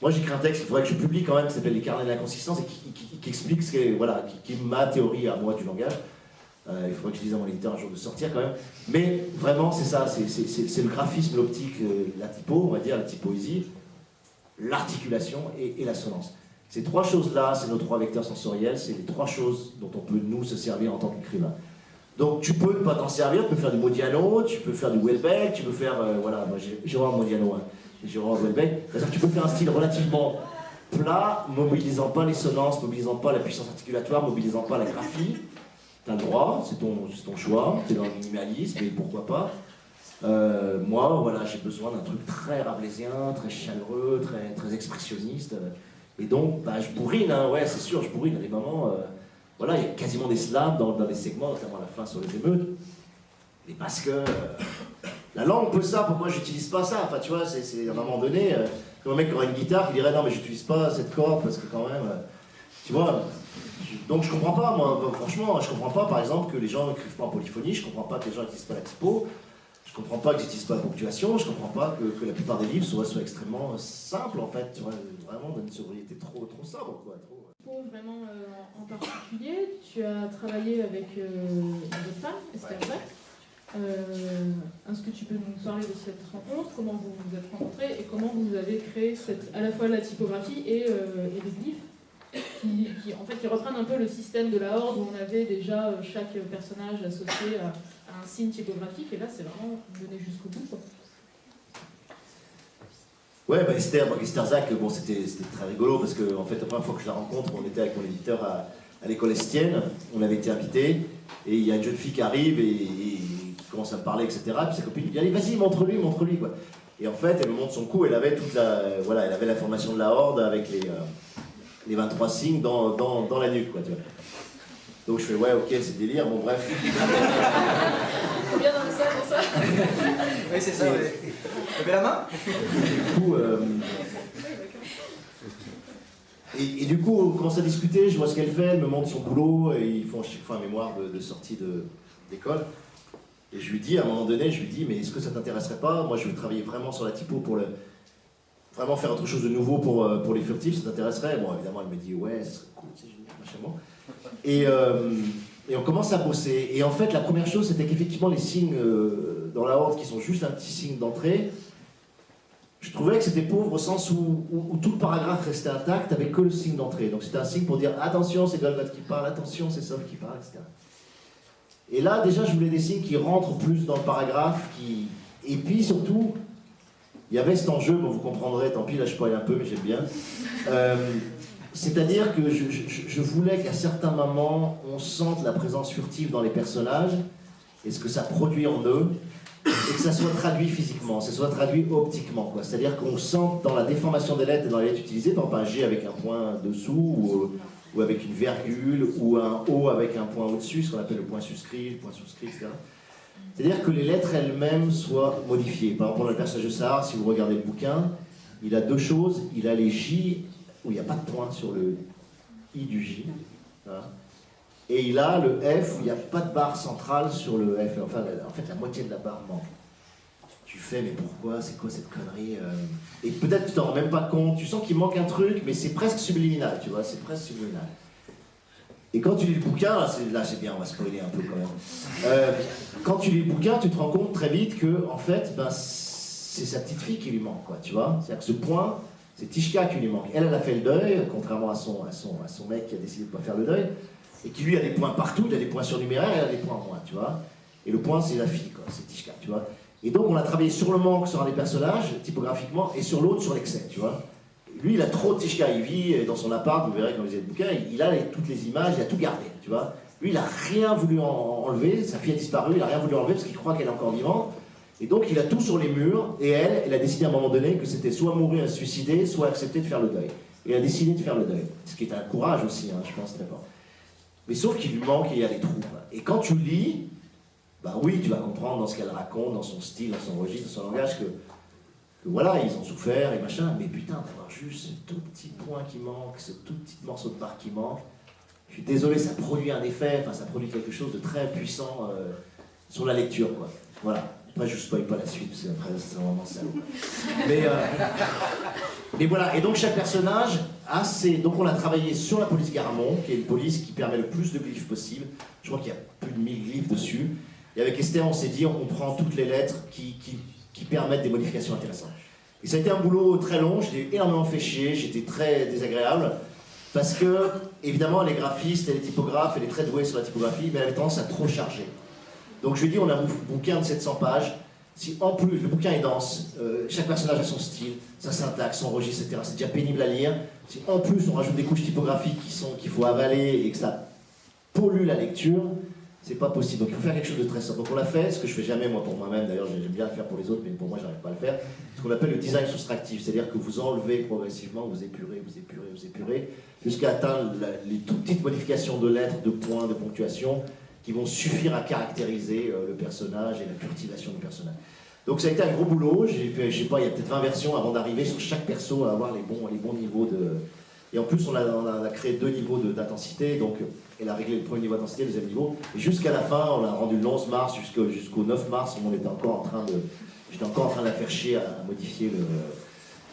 [SPEAKER 2] moi j'écris un texte, il faudrait que je publie quand même, qui s'appelle Les carnets de l'inconsistance, et qui explique ce qu'est, voilà, qui est ma théorie à moi du langage. Il faudrait que je dise à mon éditeur un jour de sortir quand même. Mais vraiment, c'est ça, c'est le graphisme, l'optique, la typo, on va dire, la typoésie, l'articulation et l'assonance. Ces trois choses-là, c'est nos trois vecteurs sensoriels, c'est les trois choses dont on peut nous se servir en tant qu'écrivain. Donc tu peux pas t'en servir, tu peux faire du Modiano, tu peux faire du Welbeck, tu peux faire, voilà, moi j'ai vraiment Modiano, hein. J'ai vraiment Welbeck. C'est-à-dire que tu peux faire un style relativement plat, mobilisant pas les sonances, mobilisant pas la puissance articulatoire, mobilisant pas la graphie. T'as le droit, c'est ton choix, t'es dans le minimalisme, et pourquoi pas. Moi, voilà, j'ai besoin d'un truc très rabelaisien, très chaleureux, très expressionniste. Et donc, bah, je bourrine, hein, ouais, c'est sûr, je bourrine à des moments. Voilà, il y a quasiment des slams dans les segments, notamment à la fin sur les émeutes. Et parce que la langue peut ça, pourquoi j'utilise pas ça? Enfin, tu vois, c'est à un moment donné, comme un mec qui aurait une guitare qui dirait non, mais j'utilise pas cette corde parce que quand même, tu vois. Donc je comprends pas, moi, franchement, je comprends pas par exemple que les gens n'écrivent pas en polyphonie, je comprends pas que les gens n'utilisent pas la typo, je comprends pas qu'ils n'utilisent pas la ponctuation, je comprends pas que la plupart des livres soient extrêmement simples en fait, tu vois, vraiment dans une sobriété trop sobre, quoi.
[SPEAKER 3] Vraiment en particulier, tu as travaillé avec une autre femme, Esther Zak. Est-ce que tu peux nous parler de cette rencontre, comment vous vous êtes rencontrés et comment vous avez créé à la fois la typographie et les glyphes qui reprennent un peu le système de la Horde où on avait déjà chaque personnage associé à un signe typographique, et là c'est vraiment mené jusqu'au bout, quoi.
[SPEAKER 2] Ouais, bah Esther Zak, bon, c'était très rigolo parce que en fait, la première fois que je la rencontre, on était avec mon éditeur à l'école Estienne, on avait été invités, et il y a une jeune fille qui arrive et qui commence à me parler, etc. Puis sa copine lui dit allez, vas-y, montre-lui, quoi. Et en fait, elle me montre son coup, elle avait elle avait la formation de la Horde avec les 23 signes dans la nuque, quoi, tu vois. Donc je fais ouais, ok, c'est délire, bon bref.
[SPEAKER 3] Bien dans le salle pour ça.
[SPEAKER 4] Oui, c'est ça, ouais. Levez la main.
[SPEAKER 2] Du coup, et du coup, on commence à discuter, je vois ce qu'elle fait, elle me montre son boulot, et ils font chaque fois un mémoire de sortie d'école. Et je lui dis, à un moment donné, mais est-ce que ça t'intéresserait pas? Moi, je veux travailler vraiment sur la typo pour vraiment faire autre chose de nouveau pour les furtifs, ça t'intéresserait? Bon, évidemment, elle me dit, ouais, ça serait cool, c'est génial, machin, bon. Et on commence à bosser. Et en fait, la première chose, c'était qu'effectivement, les signes dans la Horde, qui sont juste un petit signe d'entrée, je trouvais que c'était pauvre au sens où tout le paragraphe restait intact avec que le signe d'entrée. Donc c'était un signe pour dire attention, c'est Golgoth qui parle, attention, c'est Soph qui parle, etc. Et là, déjà, je voulais des signes qui rentrent plus dans le paragraphe, et puis surtout, il y avait cet enjeu, bon, vous comprendrez, tant pis, là je spoil un peu, mais j'aime bien. C'est-à-dire que je voulais qu'à certains moments, on sente la présence furtive dans les personnages, et ce que ça produit en eux, et que ça soit traduit physiquement, ça soit traduit optiquement, quoi. C'est-à-dire qu'on sente dans la déformation des lettres et dans les lettres utilisées, par exemple un G avec un point dessous, ou avec une virgule, ou un O avec un point au-dessus, ce qu'on appelle le point suscrit, etc. C'est-à-dire que les lettres elles-mêmes soient modifiées. Par exemple, dans le personnage de Sahar, si vous regardez le bouquin, il a deux choses. Il a les J où il n'y a pas de point sur le I du J. Voilà. Et il a le F où il n'y a pas de barre centrale sur le F. Enfin, en fait, la moitié de la barre manque. Tu fais, mais pourquoi? C'est quoi cette connerie? Et peut-être tu t'en rends même pas compte. Tu sens qu'il manque un truc, mais c'est presque subliminal, tu vois. C'est presque subliminal. Et quand tu lis le bouquin, là c'est bien, on va spoiler un peu quand même. Quand tu lis le bouquin, tu te rends compte très vite que, en fait, ben, c'est sa petite fille qui lui manque, quoi, tu vois. C'est-à-dire que ce point, c'est Tishka qui lui manque. Elle a fait le deuil, contrairement à son mec qui a décidé de ne pas faire le deuil, et qui lui a des points partout, il a des points surnuméraires et elle a des points en moins, tu vois. Et le point, c'est la fille, quoi, c'est Tishka, tu vois. Et donc, on a travaillé sur le manque sur un des personnages, typographiquement, et sur l'autre, sur l'excès, tu vois. Lui, il a trop de Tishka, il vit dans son appart, vous verrez quand vous lisez le bouquin, il a toutes les images, il a tout gardé, tu vois. Lui, il n'a rien voulu enlever, sa fille a disparu, il n'a rien voulu enlever parce qu'il croit qu'elle est encore vivante. Et donc, il a tout sur les murs, et elle a décidé à un moment donné que c'était soit mourir, se suicider, soit accepter de faire le deuil. Et elle a décidé de faire le deuil, ce qui est un courage aussi, hein, je pense, très fort. Mais sauf qu'il lui manque et il y a des trous. Et quand tu lis, bah oui, tu vas comprendre dans ce qu'elle raconte, dans son style, dans son registre, dans son langage, que voilà, ils ont souffert et machin, mais putain, d'avoir juste ce tout petit point qui manque, ce tout petit morceau de barre qui manque, je suis désolé, ça produit un effet, enfin ça produit quelque chose de très puissant sur la lecture, quoi. Voilà. Après, je ne spoil pas la suite, parce que après, c'est vraiment salaud. Mais voilà, et donc chaque personnage a ses... Donc on a travaillé sur la police Garamond, qui est une police qui permet le plus de glyphes possible. Je crois qu'il y a plus de 1000 glyphes dessus. Et avec Esther, on s'est dit, on prend toutes les lettres qui permettent des modifications intéressantes. Et ça a été un boulot très long, je l'ai énormément fait chier, j'étais très désagréable, parce que, évidemment, elle est graphiste, elle est typographe, elle est très douée sur la typographie, mais elle avait tendance à trop charger. Donc je lui ai dit, on a un bouquin de 700 pages. Si en plus, le bouquin est dense, chaque personnage a son style, sa syntaxe, son registre, etc. C'est déjà pénible à lire. Si en plus on rajoute des couches typographiques qu'il faut avaler et que ça pollue la lecture, c'est pas possible. Donc il faut faire quelque chose de très simple. Donc on l'a fait, ce que je fais jamais moi pour moi-même, d'ailleurs j'aime bien le faire pour les autres, mais pour moi j'arrive pas à le faire. Ce qu'on appelle le design soustractif, c'est-à-dire que vous enlevez progressivement, vous épurez, jusqu'à atteindre les toutes petites modifications de lettres, de points, de ponctuation, qui vont suffire à caractériser le personnage et la furtivation du personnage. Donc ça a été un gros boulot, j'ai fait, je sais pas, il y a peut-être 20 versions avant d'arriver sur chaque perso à avoir les bons niveaux de... Et en plus on a créé 2 niveaux d'intensité, donc elle a réglé le premier niveau d'intensité, le deuxième niveau, et jusqu'à la fin, on l'a rendu le 11 mars jusqu'au 9 mars, j'étais encore en train de la faire chier à modifier le...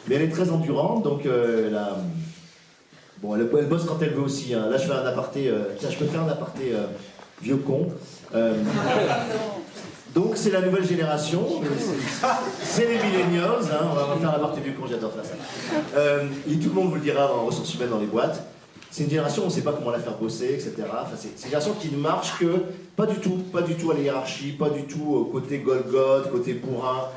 [SPEAKER 2] Mais elle est très endurante, donc bon, elle bosse quand elle veut aussi, hein. Là je fais un aparté, tiens je peux faire un aparté vieux con. Donc c'est la nouvelle génération, c'est les millennials, hein. On va faire l'aparté vieux con, j'adore faire ça. Et tout le monde vous le dira en ressources humaines dans les boîtes. C'est une génération, on ne sait pas comment la faire bosser, etc. Enfin, c'est une génération qui ne marche que, pas du tout à la hiérarchie, pas du tout au côté Golgoth, côté bourrin,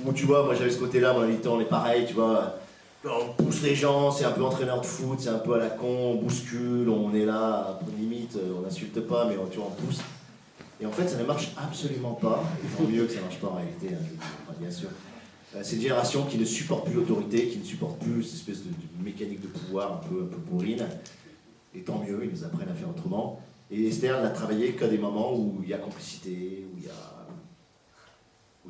[SPEAKER 2] où tu vois, moi j'avais ce côté-là, mon habitant, on est pareil, tu vois, on pousse les gens, c'est un peu entraîneur de foot, c'est un peu à la con, on bouscule, on est là, limite, on n'insulte pas, mais tu vois, on pousse. Et en fait, ça ne marche absolument pas, et tant mieux que ça ne marche pas en réalité, hein, bien sûr. C'est une génération qui ne supporte plus l'autorité, qui ne supporte plus cette espèce de mécanique de pouvoir un peu bourrine. Et tant mieux, ils nous apprennent à faire autrement. Et Esther n'a travaillé qu'à des moments où il y a complicité, où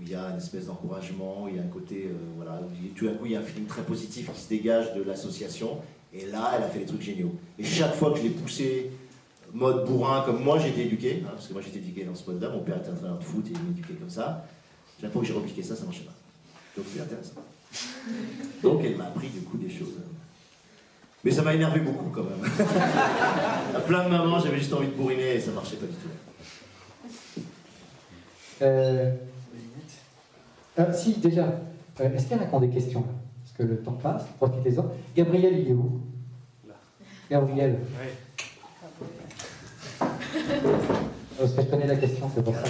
[SPEAKER 2] il y a une espèce d'encouragement, où il y a un côté, voilà, tout d'un coup il y a un feeling très positif qui se dégage de l'association. Et là, elle a fait des trucs géniaux. Et chaque fois que je l'ai poussé, mode bourrin, comme moi j'ai été éduqué, hein, parce que moi j'ai été éduqué dans ce mode-là, mon père était entraîneur de foot et il m'a éduqué comme ça. Chaque fois que j'ai repliqué ça, ça marchait pas. Donc c'est intéressant. Donc elle m'a appris du coup des choses. Mais ça m'a énervé beaucoup quand même. À plein de moments, j'avais juste envie de bourriner et ça marchait pas du tout.
[SPEAKER 1] Si, déjà, est-ce qu'il y en a qui ont des questions là? Parce que le temps passe, profitez-en. Gabriel, il est où? Gabriel.
[SPEAKER 5] Oui.
[SPEAKER 1] Parce que je connais la question, c'est pour ça.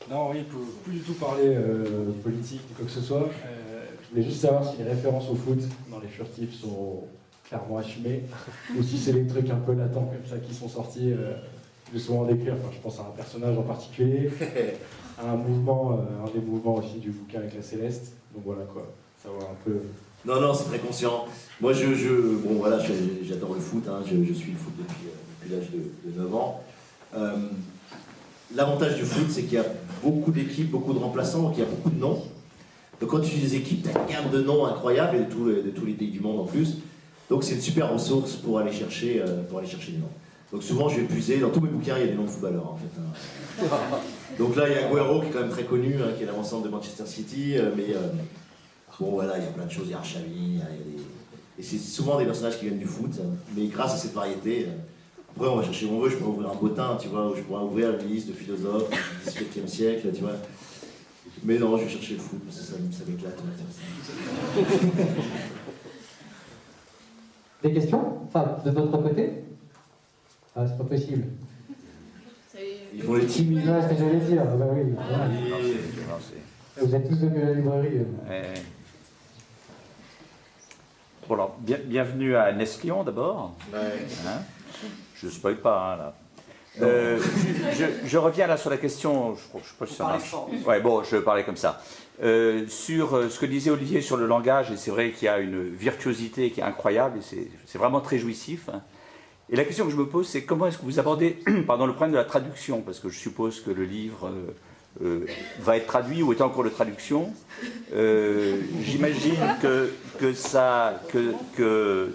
[SPEAKER 5] Non, oui, pour plus du tout parler politique ou quoi que ce soit. Je voulais juste savoir si les références au foot dans les furtifs sont clairement assumées, ou si c'est des trucs un peu latents comme ça qui sont sortis. Je vais souvent décrire, enfin, je pense à un personnage en particulier, à un mouvement, un des mouvements aussi du bouquin avec la Céleste. Donc voilà quoi, savoir un peu.
[SPEAKER 2] Non, c'est très conscient. Moi, bon voilà, j'adore le foot, hein, je suis le foot depuis l'âge de 9 ans. L'avantage du foot, c'est qu'il y a beaucoup d'équipes, beaucoup de remplaçants, donc il y a beaucoup de noms. Donc quand tu fais des équipes, tu as une gamme de noms incroyable, et de tous les pays du monde en plus. Donc c'est une super ressource pour aller chercher des noms. Donc souvent je vais puiser, dans tous mes bouquins il y a des noms de footballeurs en fait. Donc là il y a Agüero qui est quand même très connu, hein, qui est l'avant-centre de Manchester City, mais bon voilà, il y a plein de choses, il y a Arshavin, et c'est souvent des personnages qui viennent du foot, mais grâce à cette variété, après on va chercher où on veut, je pourrais ouvrir un bottin, tu vois, ou je pourrais ouvrir une liste de philosophes du XVIIIe siècle, tu vois. Mais non, je vais chercher le foot, parce que ça m'éclate.
[SPEAKER 1] Des questions? Enfin, de votre côté? Ah, c'est pas possible.
[SPEAKER 2] Ils font les
[SPEAKER 1] timides, c'est ce que j'allais dire. Bah oui. Voilà. Vous êtes tous venus à la librairie.
[SPEAKER 6] Bon alors, bienvenue à Nesclion d'abord.
[SPEAKER 2] Ouais.
[SPEAKER 6] Hein, je ne spoil pas, hein, là. Je reviens là sur la question, je ne sais pas si ça marche. Ouais, bon, je vais parler comme ça. Sur ce que disait Olivier sur le langage, et c'est vrai qu'il y a une virtuosité qui est incroyable, et c'est vraiment très jouissif. Et la question que je me pose, c'est comment est-ce que vous abordez le problème de la traduction, parce que je suppose que le livre va être traduit ou est en cours de traduction. J'imagine que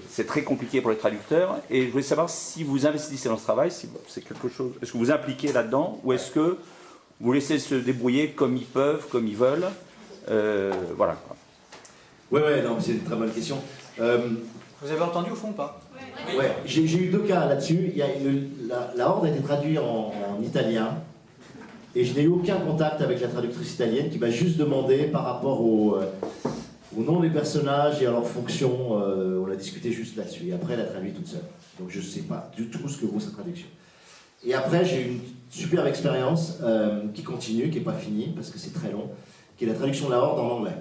[SPEAKER 6] c'est très compliqué pour les traducteurs, et je voulais savoir si vous investissez dans ce travail, si c'est quelque chose, est-ce que vous impliquez là-dedans, ou est-ce que vous laissez se débrouiller comme ils peuvent, comme ils veulent, voilà.
[SPEAKER 2] Ouais, non, c'est une très bonne question.
[SPEAKER 4] Vous avez entendu au fond ou pas?
[SPEAKER 2] Ouais, j'ai eu 2 cas là-dessus. Il y a la Horde a été traduite en italien. Et je n'ai eu aucun contact avec la traductrice italienne qui m'a juste demandé par rapport au nom des personnages et à leur fonction. On a discuté juste là-dessus. Et après, elle a traduit toute seule. Donc je ne sais pas du tout ce que vaut sa traduction. Et après, j'ai eu une superbe expérience qui continue, qui n'est pas finie, parce que c'est très long, qui est la traduction de la Horde en anglais.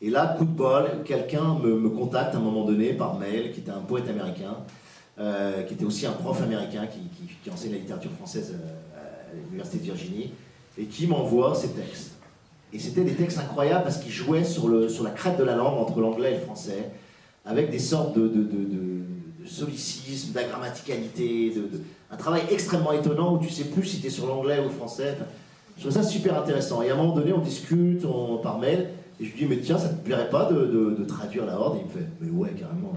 [SPEAKER 2] Et là, coup de bol, quelqu'un me contacte à un moment donné par mail, qui était un poète américain, qui était aussi un prof américain qui enseigne la littérature française à l'Université de Virginie, et qui m'envoie ses textes. Et c'était des textes incroyables parce qu'ils jouaient sur la crête de la langue entre l'anglais et le français, avec des sortes de solécisme, d'agrammaticalité, un travail extrêmement étonnant où tu sais plus si tu es sur l'anglais ou le français. Enfin, je trouve ça super intéressant. Et à un moment donné, on discute par mail, et je lui dis, mais tiens, ça ne te plairait pas de traduire la Horde? Et il me fait, mais ouais, carrément.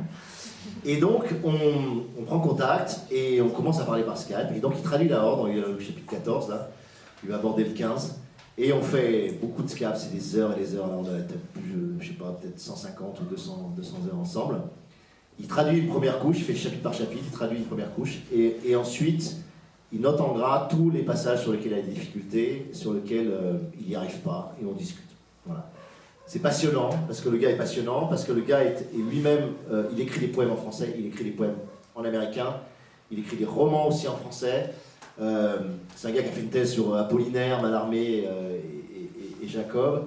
[SPEAKER 2] Et donc, on prend contact, et on commence à parler par Skype. Et donc, il traduit la Horde, il y a le chapitre 14, là, il va aborder le 15. Et on fait beaucoup de Skype, c'est des heures et des heures. Là, on a je sais pas, peut-être 150 ou 200 heures ensemble. Il traduit une première couche, il fait chapitre par chapitre, il traduit une première couche, et ensuite, il note en gras tous les passages sur lesquels il a des difficultés, sur lesquels il n'y arrive pas, et on discute. Voilà. C'est passionnant, parce que le gars est passionnant, parce que le gars est lui-même, il écrit des poèmes en français, il écrit des poèmes en américain, il écrit des romans aussi en français. C'est un gars qui a fait une thèse sur Apollinaire, Mallarmé et Jacob.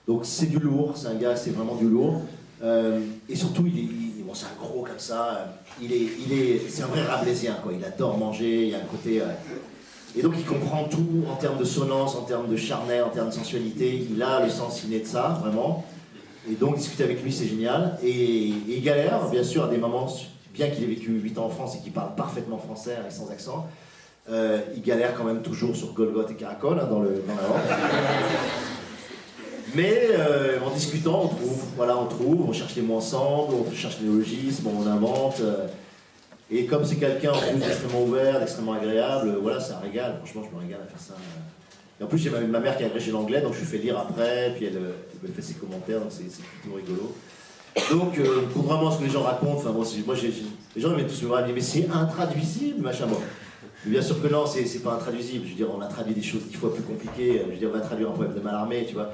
[SPEAKER 2] Donc c'est du lourd, c'est un gars, c'est vraiment du lourd. Et surtout, bon, c'est un gros comme ça, c'est un vrai rabelaisien, quoi. Il adore manger, il y a un côté... et donc il comprend tout en termes de sonance, en termes de charnel, en termes de sensualité. Il a le sens inné de ça, vraiment. Et donc discuter avec lui, c'est génial. Et il galère, bien sûr, à des moments, bien qu'il ait vécu 8 ans en France et qu'il parle parfaitement français et sans accent, il galère quand même toujours sur Golgoth et Caracol, hein, dans la Horde. Mais en discutant, on trouve, on cherche les mots ensemble, on cherche les logismes, on invente. Et comme c'est quelqu'un en plus d'extrêmement ouvert, d'extrêmement agréable, voilà, ça régale. Franchement, je me régale à faire ça. Et en plus, j'ai ma mère qui a agrégé l'anglais, donc je lui fais lire après, puis elle me fait ses commentaires, donc c'est plutôt rigolo. Donc, contrairement à ce que les gens racontent, enfin, les gens ils viennent tous me voir, mais c'est intraduisible, machin. Bon. Mais bien sûr que non, c'est pas intraduisible. Je veux dire, on a traduit des choses 10 fois plus compliquées. Je veux dire, on va traduire un poème de Mallarmé, tu vois.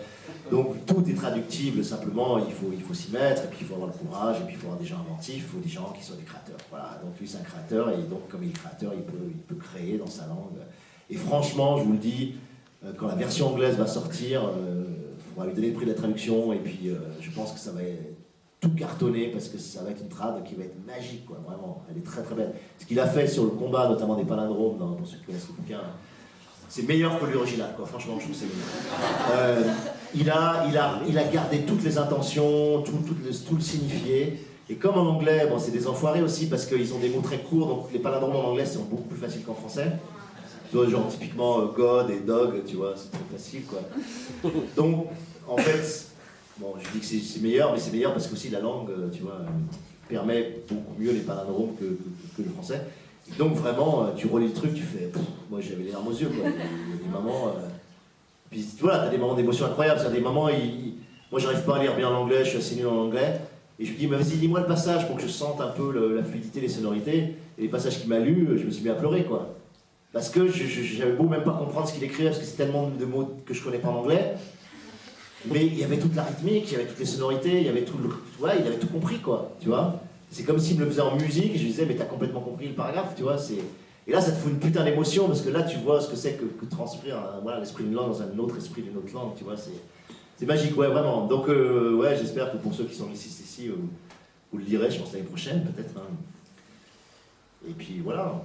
[SPEAKER 2] Donc tout est traductible, simplement il faut s'y mettre, et puis il faut avoir le courage, et puis il faut avoir des gens inventifs, il faut des gens qui soient des créateurs. Voilà, donc lui c'est un créateur, et donc comme il est créateur, il peut créer dans sa langue. Et franchement, je vous le dis, quand la version anglaise va sortir, il faudra lui donner le prix de la traduction, et puis je pense que ça va tout cartonner, parce que ça va être une trad qui va être magique, quoi, vraiment. Elle est très très belle. Ce qu'il a fait sur le combat, notamment des palindromes, pour ceux qui connaissent le bouquin, c'est meilleur que l'original, quoi. Franchement, je trouve que c'est meilleur. Il a gardé toutes les intentions, tout le signifié. Et comme en anglais, bon, c'est des enfoirés aussi, parce qu'ils ont des mots très courts, donc les palindromes en anglais sont beaucoup plus faciles qu'en français. Tu vois, genre typiquement God et Dog, tu vois, c'est très facile, quoi. Donc, en fait, bon, je dis que c'est meilleur, mais c'est meilleur parce que aussi la langue, tu vois, permet beaucoup mieux les palindromes que le français. Et donc vraiment, tu relis le truc, tu fais, moi j'avais les larmes aux yeux, quoi. Il y a des moments, puis voilà, t'as des moments d'émotion incroyables. C'est des moments, moi j'arrive pas à lire bien l'anglais, je suis assez nul en anglais, et je me dis, mais vas-y, lis-moi le passage pour que je sente un peu la fluidité, les sonorités. Et les passages qu'il m'a lus, je me suis mis à pleurer, quoi. Parce que j'avais beau même pas comprendre ce qu'il écrivait, parce que c'est tellement de mots que je connais pas en anglais. Mais il y avait toute la rythmique, il y avait toutes les sonorités, il y avait ouais, il avait tout compris, quoi, tu vois. C'est comme s'il me le faisait en musique, et je lui disais, mais t'as complètement compris le paragraphe, tu vois. Et là, ça te fout une putain d'émotion, parce que là, tu vois ce que c'est que transcrire voilà, l'esprit d'une langue dans un autre esprit d'une autre langue, tu vois. C'est magique, ouais, vraiment. Donc, ouais, j'espère que pour ceux qui sont ici, vous le lirez, je pense, l'année prochaine, peut-être. Hein. Et puis, voilà.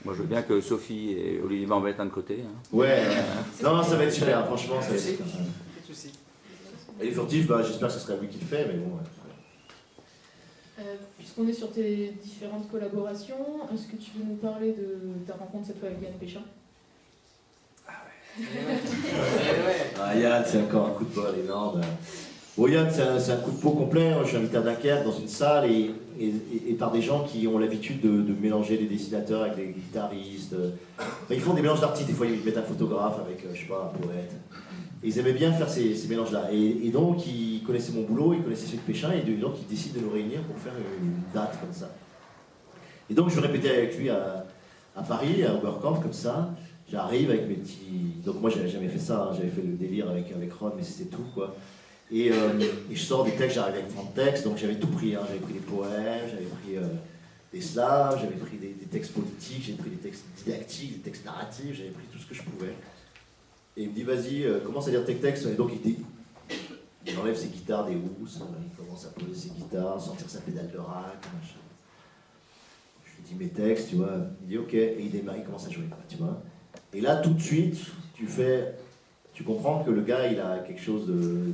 [SPEAKER 6] Moi, je veux bien que Sophie et Olivier m'embêtent d'un côté. Hein.
[SPEAKER 2] Ouais, non, ça va être super, franchement, ça va être super. Et les furtifs, bah, j'espère que ce sera lui qui le fait, mais bon. Ouais.
[SPEAKER 3] Puisqu'on est sur tes différentes collaborations, est-ce que tu veux nous parler de ta rencontre cette fois avec Yann Péchin?
[SPEAKER 2] Yann, c'est encore un coup de bol énorme. Bon, Yann, c'est un coup de peau complet. Je suis invité à Dunkerque dans une salle et par des gens qui ont l'habitude de mélanger des dessinateurs avec des guitaristes. Enfin, ils font des mélanges d'artistes. Des fois, ils mettent un photographe avec, je sais pas, un poète. Et ils aimaient bien faire ces mélanges-là. Et donc, ils connaissaient mon boulot, ils connaissaient celui de Péchin, et donc, ils décident de nous réunir pour faire une date comme ça. Et donc, je répétais avec lui à Paris, à Oberkampf, comme ça. J'arrive avec mes petits... Donc, moi, j'avais jamais fait ça. J'avais fait le délire avec Ron, mais c'était tout, quoi. Et je sors des textes, j'arrive avec 30 textes, donc j'avais tout pris. Hein. J'avais pris des poèmes, j'avais pris des slams, j'avais pris des textes politiques, j'avais pris des textes didactiques, des textes narratifs, j'avais pris tout ce que je pouvais. Et il me dit, vas-y, commence à lire tes textes. Et donc il enlève ses guitares des housses, il commence à poser ses guitares, sortir sa pédale de rack, machin. Je lui dis mes textes, tu vois, il dit ok, et il démarre, il commence à jouer, tu vois. Et là, tout de suite, tu comprends que le gars, il a quelque chose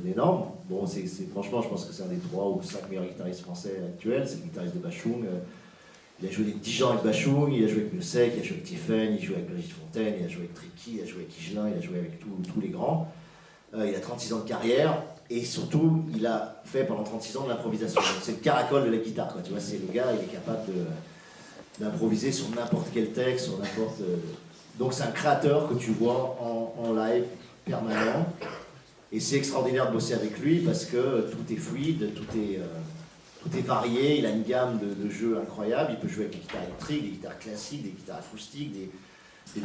[SPEAKER 2] d'énorme. Bon, franchement, je pense que c'est un des 3 ou 5 meilleurs guitaristes français actuels, c'est le guitariste de Bachung. Il a joué des 10 ans avec Bachung, il a joué avec Miossec, il a joué avec Tiffen, il a joué avec Brigitte Fontaine, il a joué avec Tricky, il a joué avec Higelin, il a joué avec tous les grands. Il a 36 ans de carrière, et surtout, il a fait pendant 36 ans de l'improvisation. C'est le caracol de la guitare, quoi. Tu vois, c'est le gars, il est capable d'improviser sur n'importe quel texte, sur n'importe... Donc c'est un créateur que tu vois en live permanent, et c'est extraordinaire de bosser avec lui parce que tout est fluide, tout est varié, il a une gamme de jeux incroyable, il peut jouer avec des guitares électriques, des guitares classiques, des guitares acoustiques, des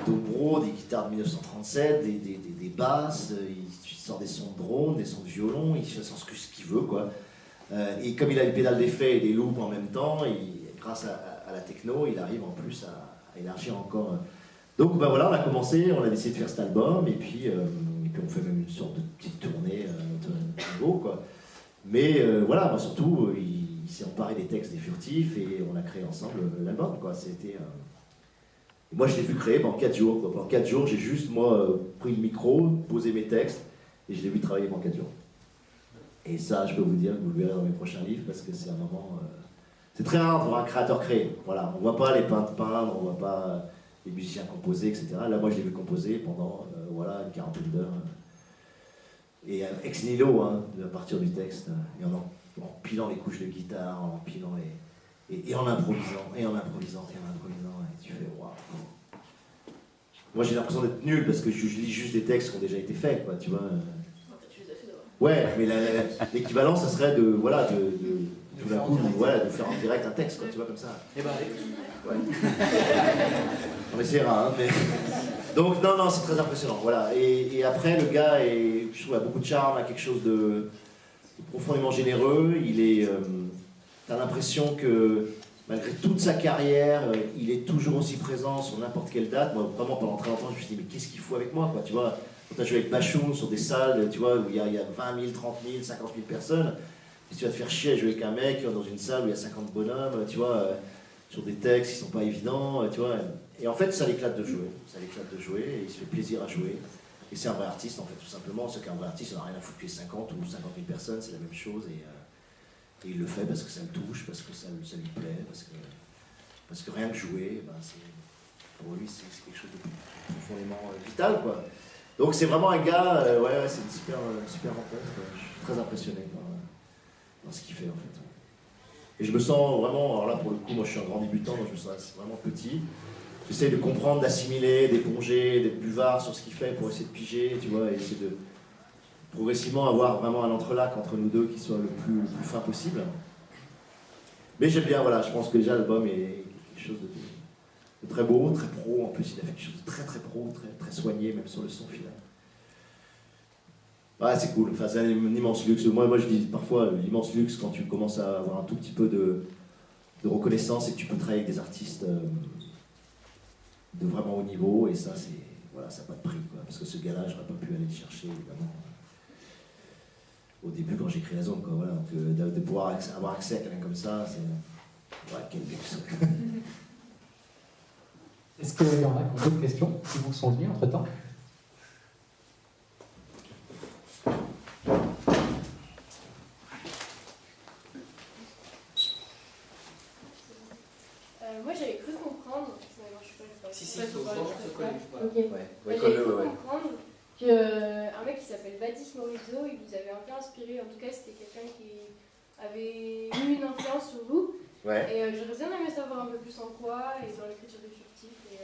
[SPEAKER 2] dobro, des guitares de 1937, des basses, il sort des sons de drone, des sons de violon, il fait ce qu'il veut, quoi. Et comme il a une pédale d'effet et des loops en même temps, grâce à la techno, il arrive en plus à élargir encore. Donc ben voilà, on a commencé, on a décidé de faire cet album, et puis on fait même une sorte de petite tournée à notre niveau, quoi. Mais voilà, moi surtout, il s'est emparé des textes des Furtifs, et on a créé ensemble l'album, quoi. Moi, je l'ai vu créer pendant 4 jours, quoi. Pendant 4 jours, j'ai juste, moi, pris le micro, posé mes textes, et je l'ai vu travailler pendant 4 jours. Et ça, je peux vous dire que vous le verrez dans mes prochains livres, parce que c'est un moment... C'est très rare de voir un créateur créer. Voilà, on voit pas les peintres peindre, on voit pas les musiciens composer, etc. Là, moi, je l'ai vu composer pendant, voilà, une quarantaine d'heures. Et ex nihilo, hein, à partir du texte, et en pilant les couches de guitare, en pilant et en improvisant, et tu fais waouh. Moi j'ai l'impression d'être nul parce que je lis juste des textes qui ont déjà été faits, quoi, tu vois.
[SPEAKER 3] Tu les as fait d'abord.
[SPEAKER 2] Ouais, mais l'équivalent, ça serait de tout d'un coup, de faire en direct un texte, quoi, tu vois, comme ça.
[SPEAKER 4] Eh ben allez.
[SPEAKER 2] Ouais. On essaiera, hein, mais... Donc non, c'est très impressionnant, voilà. Et après, le gars je trouve, a beaucoup de charme, a quelque chose de profondément généreux. T'as l'impression que malgré toute sa carrière, il est toujours aussi présent sur n'importe quelle date. Moi, vraiment, pendant très longtemps, je me suis dit, mais qu'est-ce qu'il faut avec moi, quoi, tu vois. Quand tu as joué avec Bachung sur des salles, tu vois, où il y a 20 000, 30 000, 50 000 personnes, et tu vas te faire chier à jouer avec un mec dans une salle où il y a 50 bonhommes, tu vois, sur des textes qui sont pas évidents, tu vois. Et en fait, ça l'éclate de jouer. Et il se fait plaisir à jouer. Et c'est un vrai artiste, en fait, tout simplement. C'est qu'un vrai artiste, il n'a rien à foutre que 50 ou 50 000 personnes, c'est la même chose. Et il le fait parce que ça le touche, parce que ça lui plaît, parce que rien que jouer, pour lui, c'est quelque chose de profondément vital, quoi. Donc c'est vraiment un gars, c'est une super rencontre, quoi. Je suis très impressionné par ce qu'il fait, en fait. Et je me sens vraiment, alors là pour le coup, moi je suis un grand débutant, donc je me sens vraiment petit. J'essaie de comprendre, d'assimiler, d'éponger, d'être buvard sur ce qu'il fait pour essayer de piger, tu vois, et essayer de progressivement avoir vraiment un entrelac entre nous deux qui soit le plus fin possible. Mais j'aime bien, voilà, je pense que déjà l'album est quelque chose de très beau, très pro, en plus il a fait quelque chose de très très pro, très soigné, même sur le son final. Ouais, c'est cool, enfin, c'est un immense luxe. Moi je dis parfois l'immense luxe quand tu commences à avoir un tout petit peu de reconnaissance et que tu peux travailler avec des artistes de vraiment haut niveau, et ça, ça n'a pas de prix, quoi, parce que ce gars-là, j'aurais pas pu aller le chercher, évidemment, au début quand j'ai créé la zone, quoi, voilà. Donc de pouvoir avoir accès à quelqu'un comme ça, c'est... Ouais, quel luxe.
[SPEAKER 1] Est-ce qu'il y en a qui ont d'autres questions qui vous sont venues entre-temps ?
[SPEAKER 7] Moi j'avais cru comprendre, ça ne marche pas,
[SPEAKER 4] Si, il faut vraiment se coller.
[SPEAKER 7] Ok.
[SPEAKER 2] Ouais,
[SPEAKER 7] J'avais cru comprendre qu'un mec qui s'appelle Baptiste Morizot, il vous avait un peu inspiré, en tout cas c'était quelqu'un qui avait eu une influence sur vous.
[SPEAKER 2] Ouais.
[SPEAKER 7] Et j'aurais bien aimé savoir un peu plus en quoi, et dans l'écriture des Furtifs, et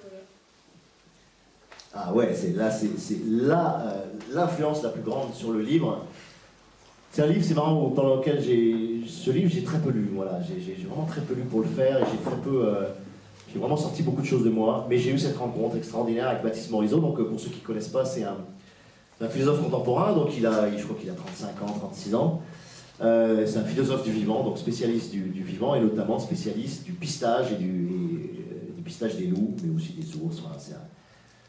[SPEAKER 7] voilà.
[SPEAKER 2] Ah ouais, c'est l'influence la plus grande sur le livre. C'est un livre, c'est marrant, pendant lequel ce livre, j'ai très peu lu, voilà. J'ai vraiment très peu lu pour le faire, et j'ai vraiment sorti beaucoup de choses de moi, mais j'ai eu cette rencontre extraordinaire avec Baptiste Morizot. Donc pour ceux qui ne connaissent pas, c'est un philosophe contemporain, donc je crois qu'il a 35 ans, 36 ans. C'est un philosophe du vivant, donc spécialiste du vivant, et notamment spécialiste du pistage et du pistage des loups, mais aussi des ours. Enfin,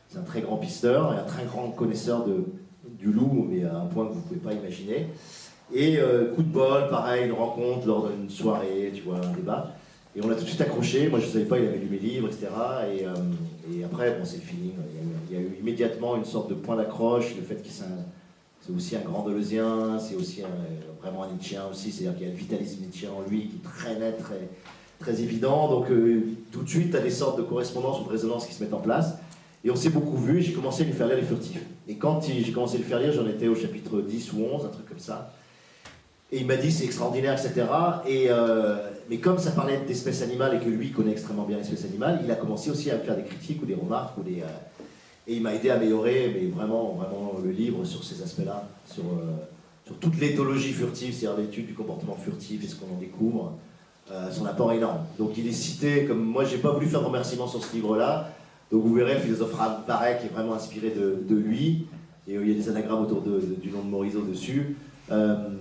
[SPEAKER 2] c'est un très grand pisteur et un très grand connaisseur du loup, mais à un point que vous ne pouvez pas imaginer. Et coup de bol, pareil, une rencontre lors d'une soirée, tu vois, un débat. Et on l'a tout de suite accroché. Moi, je ne savais pas, il avait lu mes livres, etc. Et après, bon, c'est le feeling. Il y a eu immédiatement une sorte de point d'accroche. Le fait que c'est aussi un grand Deleuzien, c'est aussi vraiment un Nietzschéen aussi. C'est-à-dire qu'il y a le vitalisme Nietzschéen en lui qui est très net, très, très évident. Donc, tout de suite, tu as des sortes de correspondances ou de résonances qui se mettent en place. Et on s'est beaucoup vu. Et j'ai commencé à lui faire lire Les Furtifs. Et quand j'ai commencé à lui faire lire, j'en étais au chapitre 10 ou 11, un truc comme ça. Et il m'a dit c'est extraordinaire, etc. Mais comme ça parlait d'espèces animales et que lui connaît extrêmement bien l'espèce animale, il a commencé aussi à me faire des critiques ou des remarques. Et il m'a aidé à améliorer, mais vraiment, vraiment le livre sur ces aspects-là, sur toute l'éthologie furtive, c'est-à-dire l'étude du comportement furtif et ce qu'on en découvre. Son apport est énorme. Donc il est cité, comme moi j'ai pas voulu faire de remerciements sur ce livre-là, donc vous verrez le philosophe Barek est vraiment inspiré de lui, et il y a des anagrammes autour du nom de Morisot dessus.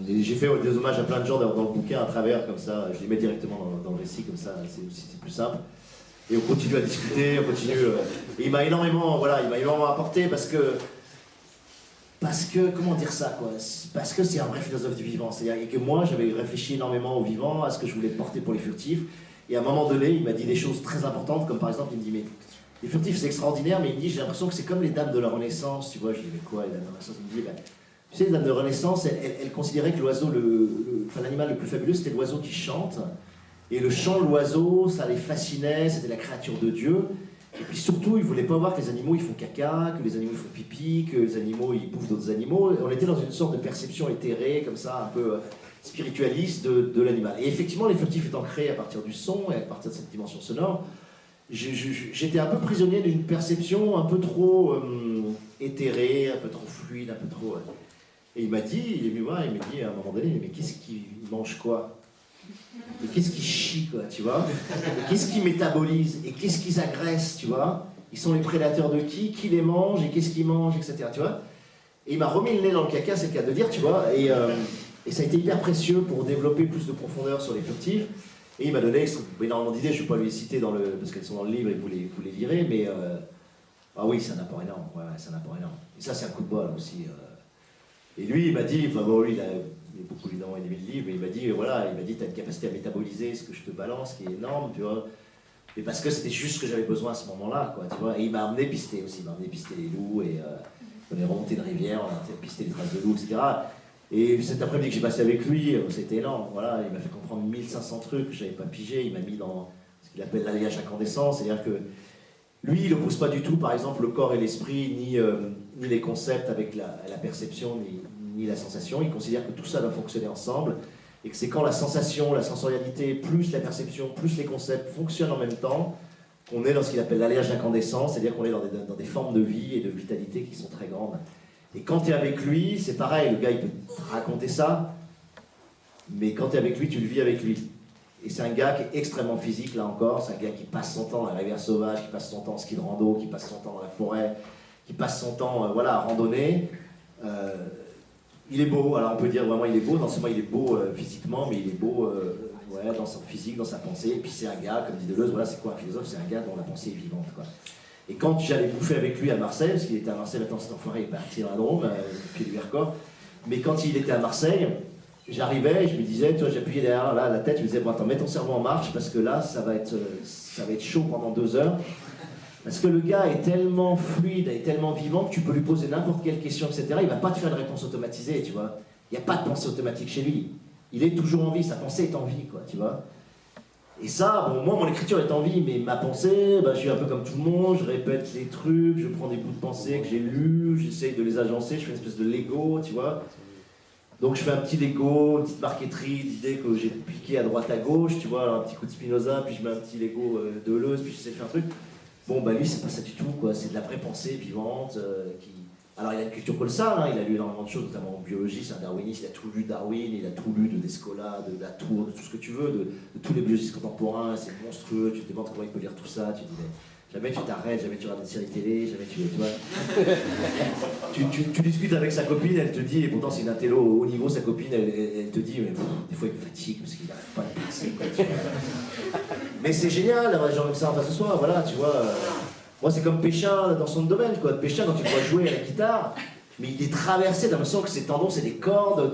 [SPEAKER 2] J'ai fait des hommages à plein de gens dans le bouquin à travers, comme ça, je les mets directement dans le récit, comme ça, c'est plus simple. Et on continue à discuter, on continue. Et il m'a énormément apporté parce que, comment dire ça, quoi, parce que c'est un vrai philosophe du vivant. C'est-à-dire que moi, j'avais réfléchi énormément au vivant, à ce que je voulais porter pour les furtifs. Et à un moment donné, il m'a dit des choses très importantes, comme par exemple, il me dit, mais les furtifs, c'est extraordinaire, mais il me dit, j'ai l'impression que c'est comme les dames de la Renaissance. Tu vois, je dis, mais quoi, les dames de la Renaissance? Il me dit, tu sais, les dames de Renaissance, elles considéraient que l'oiseau, l'animal le plus fabuleux, c'était l'oiseau qui chante. Et le chant de l'oiseau, ça les fascinait, c'était la créature de Dieu. Et puis surtout, ils ne voulaient pas voir que les animaux ils font caca, que les animaux ils font pipi, que les animaux ils bouffent d'autres animaux. On était dans une sorte de perception éthérée, comme ça, un peu spiritualiste de l'animal. Et effectivement, les furtifs étant créés à partir du son et à partir de cette dimension sonore, j'étais un peu prisonnier d'une perception un peu trop éthérée, un peu trop fluide, un peu trop... Et il est venu me voir, il m'a dit à un moment donné, mais qu'est-ce qu'il mange quoi? Et qu'est-ce qui chie, quoi, tu vois? Et qu'est-ce qui métabolise? Et qu'est-ce qu'ils agressent, tu vois? Ils sont les prédateurs de qui les mange? Et qu'est-ce qu'ils mangent, etc., tu vois? Et il m'a remis le nez dans le caca, c'est le cas de dire, tu vois? Et ça a été hyper précieux pour développer plus de profondeur sur les furtifs. Et il m'a donné énormément d'idées, je ne vais pas les citer parce qu'elles sont dans le livre et vous les lirez, mais ah oui, c'est un apport énorme, ouais, c'est un apport énorme. Et ça, c'est un coup de bol aussi. Et lui, il m'a dit, enfin bon, lui, il a beaucoup évidemment aimé le livre, mais il m'a dit, t'as une capacité à métaboliser ce que je te balance, qui est énorme, tu vois. Et parce que c'était juste ce que j'avais besoin à ce moment-là, quoi, tu vois. Et il m'a amené pister aussi, il m'a amené pister les loups, et on est remonté de rivière, on a pisté les traces de loups, etc. Et cet après-midi que j'ai passé avec lui, c'était énorme, voilà, il m'a fait comprendre 1500 trucs que je n'avais pas pigé, il m'a mis dans ce qu'il appelle l'alliage incandescent, c'est-à-dire que lui, il n'oppose pas du tout, par exemple, le corps et l'esprit, ni les concepts avec la perception, ni la sensation. Il considère que tout ça doit fonctionner ensemble, et que c'est quand la sensation, la sensorialité, plus la perception, plus les concepts fonctionnent en même temps, qu'on est dans ce qu'il appelle l'alliage incandescent, c'est-à-dire qu'on est dans des formes de vie et de vitalité qui sont très grandes. Et quand tu es avec lui, c'est pareil, le gars il peut te raconter ça, mais quand tu es avec lui, tu le vis avec lui. Et c'est un gars qui est extrêmement physique, là encore, c'est un gars qui passe son temps dans la rivière sauvage, qui passe son temps en ski de rando, qui passe son temps dans la forêt, qui passe son temps à randonner. Il est beau, alors on peut dire vraiment il est beau, non seulement il est beau physiquement, mais il est beau dans son physique, dans sa pensée. Et puis c'est un gars, comme dit Deleuze, voilà, c'est quoi un philosophe? C'est un gars dont la pensée est vivante, quoi. Et quand j'allais bouffer avec lui à Marseille, parce qu'il était à Marseille, maintenant cet enfoiré est parti dans la Drôme, puis du Vercors, mais quand il était à Marseille, j'arrivais et je me disais, toi j'appuyais derrière la tête, je me disais, bon attends, mets ton cerveau en marche, parce que là, ça va être chaud pendant 2 heures. Parce que le gars est tellement fluide et tellement vivant que tu peux lui poser n'importe quelle question, etc. Il ne va pas te faire une réponse automatisée, tu vois. Il n'y a pas de pensée automatique chez lui. Il est toujours en vie, sa pensée est en vie, quoi, tu vois. Et ça, bon, moi, mon écriture est en vie, mais ma pensée, je suis un peu comme tout le monde, je répète les trucs, je prends des bouts de pensée que j'ai lus, j'essaye de les agencer, je fais une espèce de Lego, tu vois. Donc je fais un petit Lego, une petite marqueterie d'idées que j'ai piquées à droite à gauche, tu vois, un petit coup de Spinoza, puis je mets un petit Lego de Deleuze, puis j'essaie de faire un truc. Bon, lui, c'est pas ça du tout, quoi. C'est de la vraie pensée vivante qui... Alors, il a une culture colossale, hein. Il a lu énormément de choses, notamment en biologie, c'est un darwiniste, il a tout lu Darwin, il a tout lu de Descola, de Latour, de tout ce que tu veux, de tous les biologistes contemporains, c'est monstrueux, tu te demandes comment il peut lire tout ça, tu te dis, Jamais tu t'arrêtes, jamais tu regardes une série télé, jamais tu vois. tu discutes avec sa copine, elle te dit, et pourtant c'est une intello au haut niveau, sa copine, elle te dit, mais des fois il me fatigue parce qu'il n'arrive pas à la passer, quoi, tu vois. Mais c'est génial d'avoir des gens comme ça en face de soi, voilà, tu vois. Moi c'est comme Péchin dans son domaine, quoi. Péchin, quand tu le vois jouer à la guitare, mais il est traversé d'un sens que ses tendons c'est des cordes,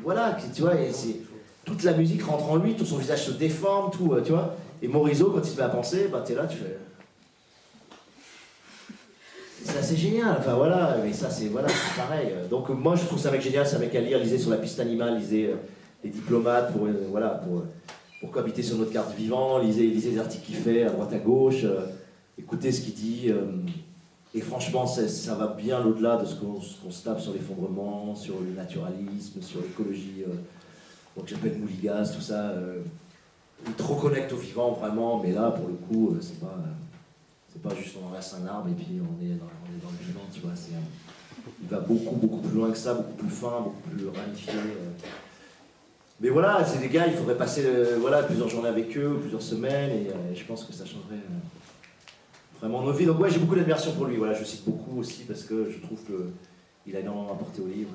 [SPEAKER 2] voilà, tu vois, et c'est. Toute la musique rentre en lui, tout son visage se déforme, tout, tu vois. Et Morizot, quand il se met à penser, bah t'es là, tu fais. C'est assez génial, enfin voilà, mais ça c'est voilà, c'est pareil. Donc moi je trouve ça un mec génial, c'est un mec à lire, lisez sur la piste animale, lisez les diplomates pour cohabiter sur notre carte vivant, lisez les articles qu'il fait à droite à gauche, écoutez ce qu'il dit. Et franchement, ça va bien au-delà de ce qu'on se tape sur l'effondrement, sur le naturalisme, sur l'écologie. Donc j'appelle Mouligas, tout ça. Il te reconnecte au vivant vraiment, mais là pour le coup, c'est pas juste on reste un arbre et puis on est dans le vivant, tu vois. Il va beaucoup plus loin que ça, beaucoup plus fin, beaucoup plus ramifié. Mais voilà, c'est des gars, il faudrait passer plusieurs journées avec eux, plusieurs semaines, et je pense que ça changerait vraiment nos vies. Donc ouais, j'ai beaucoup d'admiration pour lui. Voilà, je cite beaucoup aussi parce que je trouve qu'il a énormément apporté au livre.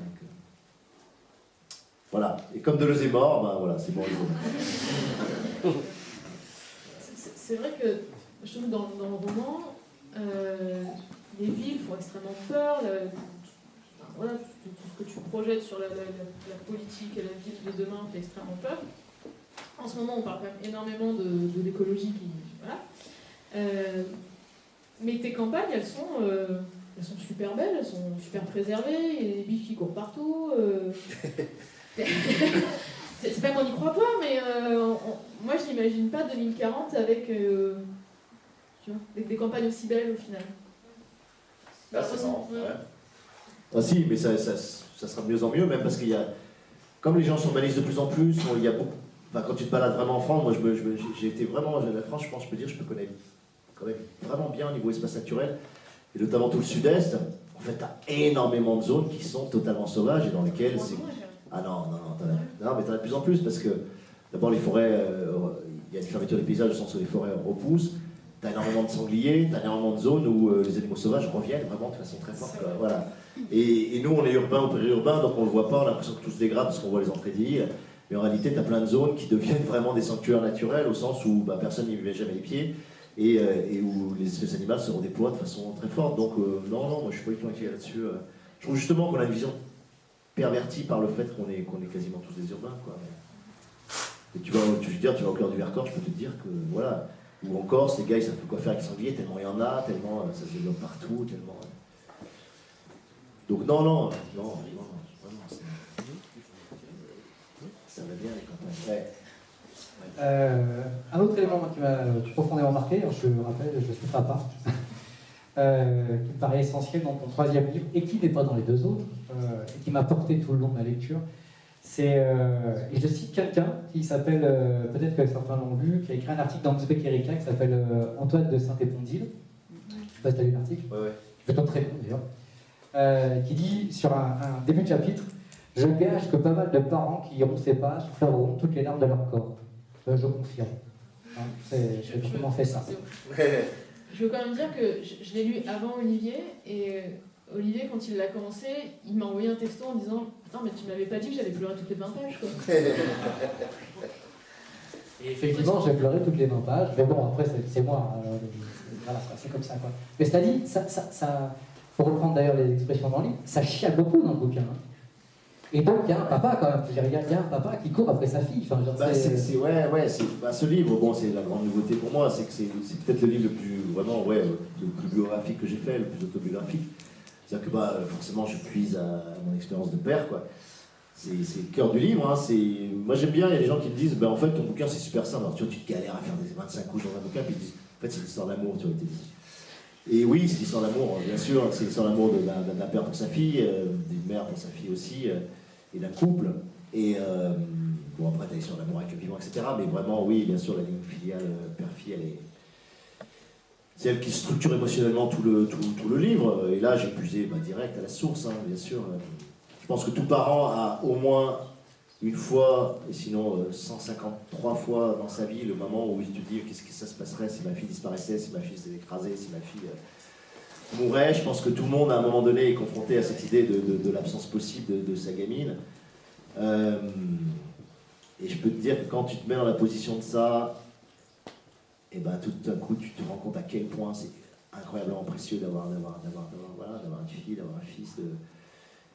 [SPEAKER 2] Voilà, et comme Deleuze est mort, ben voilà, c'est bon.
[SPEAKER 3] C'est vrai que je trouve que dans le roman, les villes font extrêmement peur. Voilà, tout ce que tu projettes sur la politique et la ville de demain fait extrêmement peur. En ce moment, on parle quand même énormément de l'écologie. Voilà. Mais tes campagnes, elles sont super belles, elles sont super préservées, il y a des biches qui courent partout. C'est pas qu'on n'y croit pas, mais moi je n'imagine pas 2040 avec, tu vois, avec des campagnes aussi belles au final.
[SPEAKER 2] Là, c'est marrant. Ouais. Ah si, mais ça sera de mieux en mieux, même parce qu'il y a, comme les gens s'urbanisent de plus en plus, il y a beaucoup, enfin, quand tu te balades vraiment en France, moi j'ai été vraiment, la France, je pense, je peux dire, je me connais quand même vraiment bien au niveau espace naturel, et notamment tout le sud-est. En fait, tu as énormément de zones qui sont totalement sauvages et dans lesquelles c'est... Ah non, mais t'en as de plus en plus parce que d'abord les forêts, il y a une fermeture des paysages au sens où les forêts repoussent, t'as énormément de sangliers, t'as énormément de zones où les animaux sauvages reviennent vraiment de façon très forte. Voilà. Et nous on est urbains ou périurbains, donc on le voit pas, on a l'impression que tout se dégrade parce qu'on voit les entrées de villes, mais en réalité t'as plein de zones qui deviennent vraiment des sanctuaires naturels au sens où personne n'y met jamais les pieds et où les espèces animales se redéploient de façon très forte. Donc non, moi je suis pas du tout inquiet là-dessus. Je trouve justement qu'on a une vision perverti par le fait qu'on est quasiment tous des urbains, quoi. Et tu vas au cœur du Vercors, je peux te dire que voilà, ou en Corse, les gars ils savent plus quoi faire avec les sangliers tellement il y en a, tellement ça se développe partout, tellement. Donc non, vraiment, ça va bien les campagnes. Ouais.
[SPEAKER 1] Un autre élément qui m'a profondément marqué, je me rappelle, je suis papa. Qui me paraît essentiel dans ton troisième livre, et qui n'est pas dans les deux autres, et qui m'a porté tout le long de la lecture. Et je cite quelqu'un qui s'appelle, peut-être que certains l'ont lu, qui a écrit un article dans Uzbek Erika qui s'appelle Antoine de Saint-Épondil. Je ne sais pas si tu as lu l'article.
[SPEAKER 2] Ouais.
[SPEAKER 1] Plutôt très bon d'ailleurs. Qui dit sur un début de chapitre: je gage que pas mal de parents qui iront ces pages pleureront toutes les larmes de leur corps. Je confirme. Hein, j'ai vraiment fait ça.
[SPEAKER 3] Je veux quand même dire que je l'ai lu avant Olivier, et Olivier, quand il l'a commencé, il m'a envoyé un texto en disant « Putain, mais tu m'avais pas dit que j'allais pleurer toutes les 20 pages, quoi. »
[SPEAKER 1] Et effectivement, j'ai pleuré toutes les 20 pages, mais bon, après, c'est moi. Voilà, c'est comme ça, quoi. Mais c'est-à-dire, ça faut reprendre d'ailleurs les expressions dans le livre, ça chiale beaucoup dans le bouquin. Hein. Et donc, il y a un papa, quand même. Il y a un papa qui court après sa fille. Enfin,
[SPEAKER 2] ce livre, bon, c'est la grande nouveauté pour moi, c'est que c'est peut-être le livre le plus, vraiment, le plus biographique que j'ai fait, le plus autobiographique. C'est-à-dire que, forcément, je puise à mon expérience de père, quoi. C'est le cœur du livre, hein. Moi, j'aime bien, il y a des gens qui me disent, en fait, ton bouquin, c'est super simple. Alors, tu te galères à faire des 25 couches dans un bouquin, puis ils disent, en fait, c'est l'histoire d'amour, tu vois. Et oui, c'est l'histoire d'amour, bien sûr, c'est l'histoire d'amour d'un père pour sa fille, d'une mère pour sa fille aussi, et d'un couple. Et après, t'as l'histoire d'amour avec le vivant, etc. Mais vraiment, oui, bien sûr, la ligne filiale, père-fille, c'est elle qui structure émotionnellement tout le livre. Et là, j'ai puisé direct à la source, hein, bien sûr. Je pense que tout parent a au moins une fois, et sinon 153 fois dans sa vie, le moment où il te dit qu'est-ce que ça se passerait si ma fille disparaissait, si ma fille s'était écrasée, si ma fille mourait. Je pense que tout le monde, à un moment donné, est confronté à cette idée de l'absence possible de sa gamine. Et je peux te dire que quand tu te mets dans la position de ça, et ben tout d'un coup, tu te rends compte à quel point c'est incroyablement précieux d'avoir une fille, d'avoir un fils.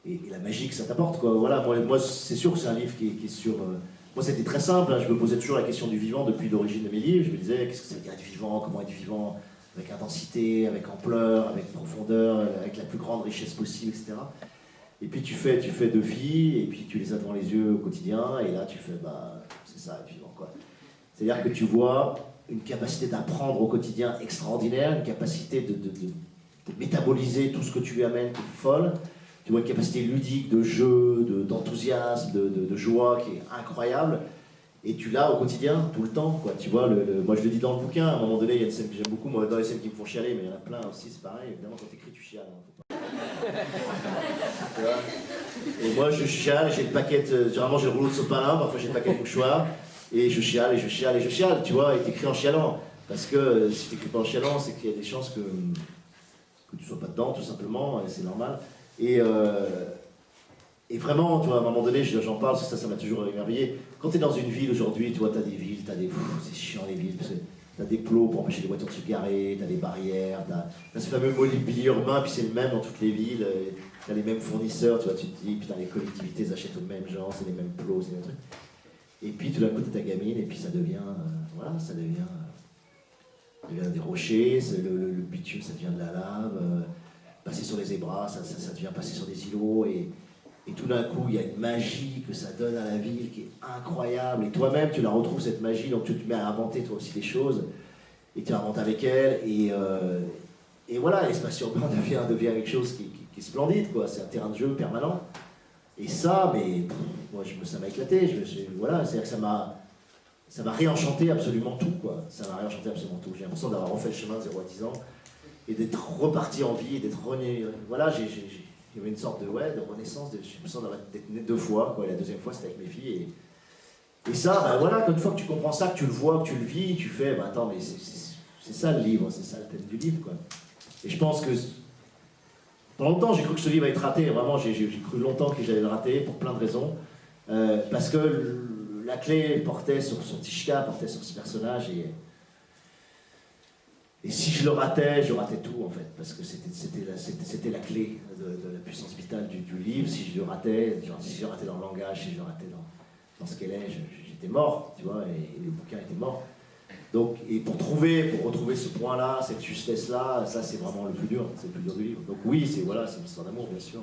[SPEAKER 2] Et la magie que ça t'apporte, quoi. Voilà, moi c'est sûr que c'est un livre qui est sur... moi, c'était très simple, hein. Je me posais toujours la question du vivant depuis l'origine de mes livres. Je me disais, qu'est-ce que c'est qu'être vivant, comment être vivant, avec intensité, avec ampleur, avec profondeur, avec la plus grande richesse possible, etc. Et puis tu fais 2 filles, et puis tu les as devant les yeux au quotidien, et là tu fais, bah, c'est ça, être vivant, quoi. C'est-à-dire que tu vois une capacité d'apprendre au quotidien extraordinaire, une capacité de métaboliser tout ce que tu lui amènes qui est folle. Tu vois une capacité ludique, de jeu, d'enthousiasme, de joie qui est incroyable. Et tu l'as au quotidien, tout le temps, quoi. Tu vois, moi je le dis dans le bouquin, à un moment donné, il y a une scène que j'aime beaucoup, moi, dans les scènes qui me font chialer, mais il y en a plein aussi, c'est pareil. Évidemment, quand t'écris, tu chiales. Hein, tu vois. Et moi, je chiale, j'ai le paquet, généralement j'ai le rouleau de sopalin, parfois j'ai le paquet de mouchoirs, et je chiale, et je chiale, et je chiale, tu vois, et t'écris en chialant. Parce que si t'écris pas en chialant, c'est qu'il y a des chances que tu sois pas dedans, tout simplement, et c'est normal. Et vraiment, tu vois, à un moment donné, j'en parle, parce que ça m'a toujours émerveillé. Quand tu es dans une ville aujourd'hui, tu vois, tu as des villes, c'est chiant les villes, tu as des plots pour empêcher les voitures de se garer, tu as des barrières, tu as ce fameux mobilier urbain, puis c'est le même dans toutes les villes, tu as les mêmes fournisseurs, tu vois, tu te dis, putain, les collectivités achètent aux mêmes gens, c'est les mêmes plots, c'est les mêmes trucs. Et puis tout d'un coup, tu as ta gamine, et puis ça devient, ça devient des rochers, le bitume, ça devient de la lave. Passer sur les zébras, ça devient passer sur des îlots, et tout d'un coup, il y a une magie que ça donne à la ville qui est incroyable, et toi-même, tu la retrouves, cette magie, donc tu te mets à inventer toi aussi des choses, et tu inventes avec elle, et voilà, l'espace urbain devient quelque chose qui est splendide, quoi. C'est un terrain de jeu permanent, et ça, mais moi, ça m'a éclaté, voilà, c'est-à-dire que ça m'a réenchanté absolument tout, quoi. Ça m'a réenchanté absolument tout. J'ai l'impression d'avoir refait le chemin de 0 à 10 ans, et d'être reparti en vie, d'être voilà, il y avait une sorte de renaissance, j'ai l'impression d'être né 2 fois, quoi. Et la 2e fois c'était avec mes filles, et ça, bah voilà, une fois que tu comprends ça, que tu le vois, que tu le vis, tu fais, bah attends, mais c'est ça le livre, c'est ça le thème du livre, quoi. Et je pense que, pendant longtemps j'ai cru que ce livre allait être raté, vraiment, j'ai cru longtemps que j'allais le rater, pour plein de raisons, parce que la clé portait sur Tishka, portait sur ce personnage, et si je le ratais, je ratais tout, en fait, parce que c'était la clé de la puissance vitale du livre. Si je le ratais, si je le ratais dans le langage, si je le ratais dans ce qu'elle est, j'étais mort, tu vois, et le bouquin était mort. Donc, et pour retrouver ce point-là, cette justesse-là, ça c'est vraiment le plus dur, c'est le plus dur du livre. Donc oui, c'est une histoire d'amour, bien sûr.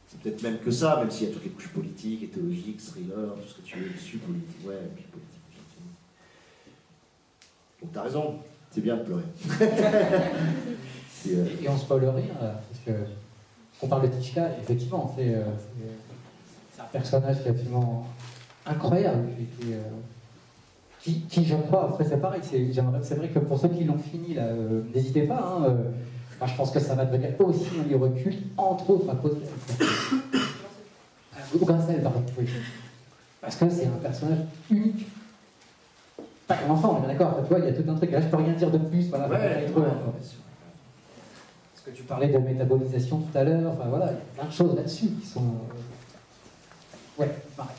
[SPEAKER 2] C'est peut-être même que ça, même s'il y a toutes les couches politiques, et théologiques, thriller, tout ce que tu veux dessus, politique, ouais, et puis politique, effectivement. Donc t'as raison. C'est bien de pleurer.
[SPEAKER 1] Et on spoil rien, parce que on parle de Tishka, effectivement, c'est un personnage qui est absolument incroyable, qui je crois, après c'est pareil, c'est vrai que pour ceux qui l'ont fini, là, n'hésitez pas, hein, moi, je pense que ça va devenir aussi un livre culte, entre autres à cause de ou grâce à elle, pardon, oui. Parce que c'est un personnage unique. Pas comme enfant, on est d'accord, tu vois, il y a tout un truc. Là, je peux rien dire de plus, voilà. Parce que tu parlais de métabolisation tout à l'heure, enfin voilà, il y a plein de choses là-dessus qui sont. Ouais, pareil.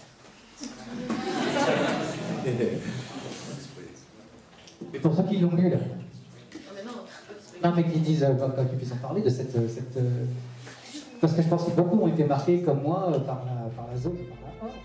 [SPEAKER 1] Mais pour ceux qui l'ont lu, là. Non, mais qui disent, pas qu'ils puissent en parler de cette. Parce que je pense que beaucoup ont été marqués, comme moi, par la zone, par la horde.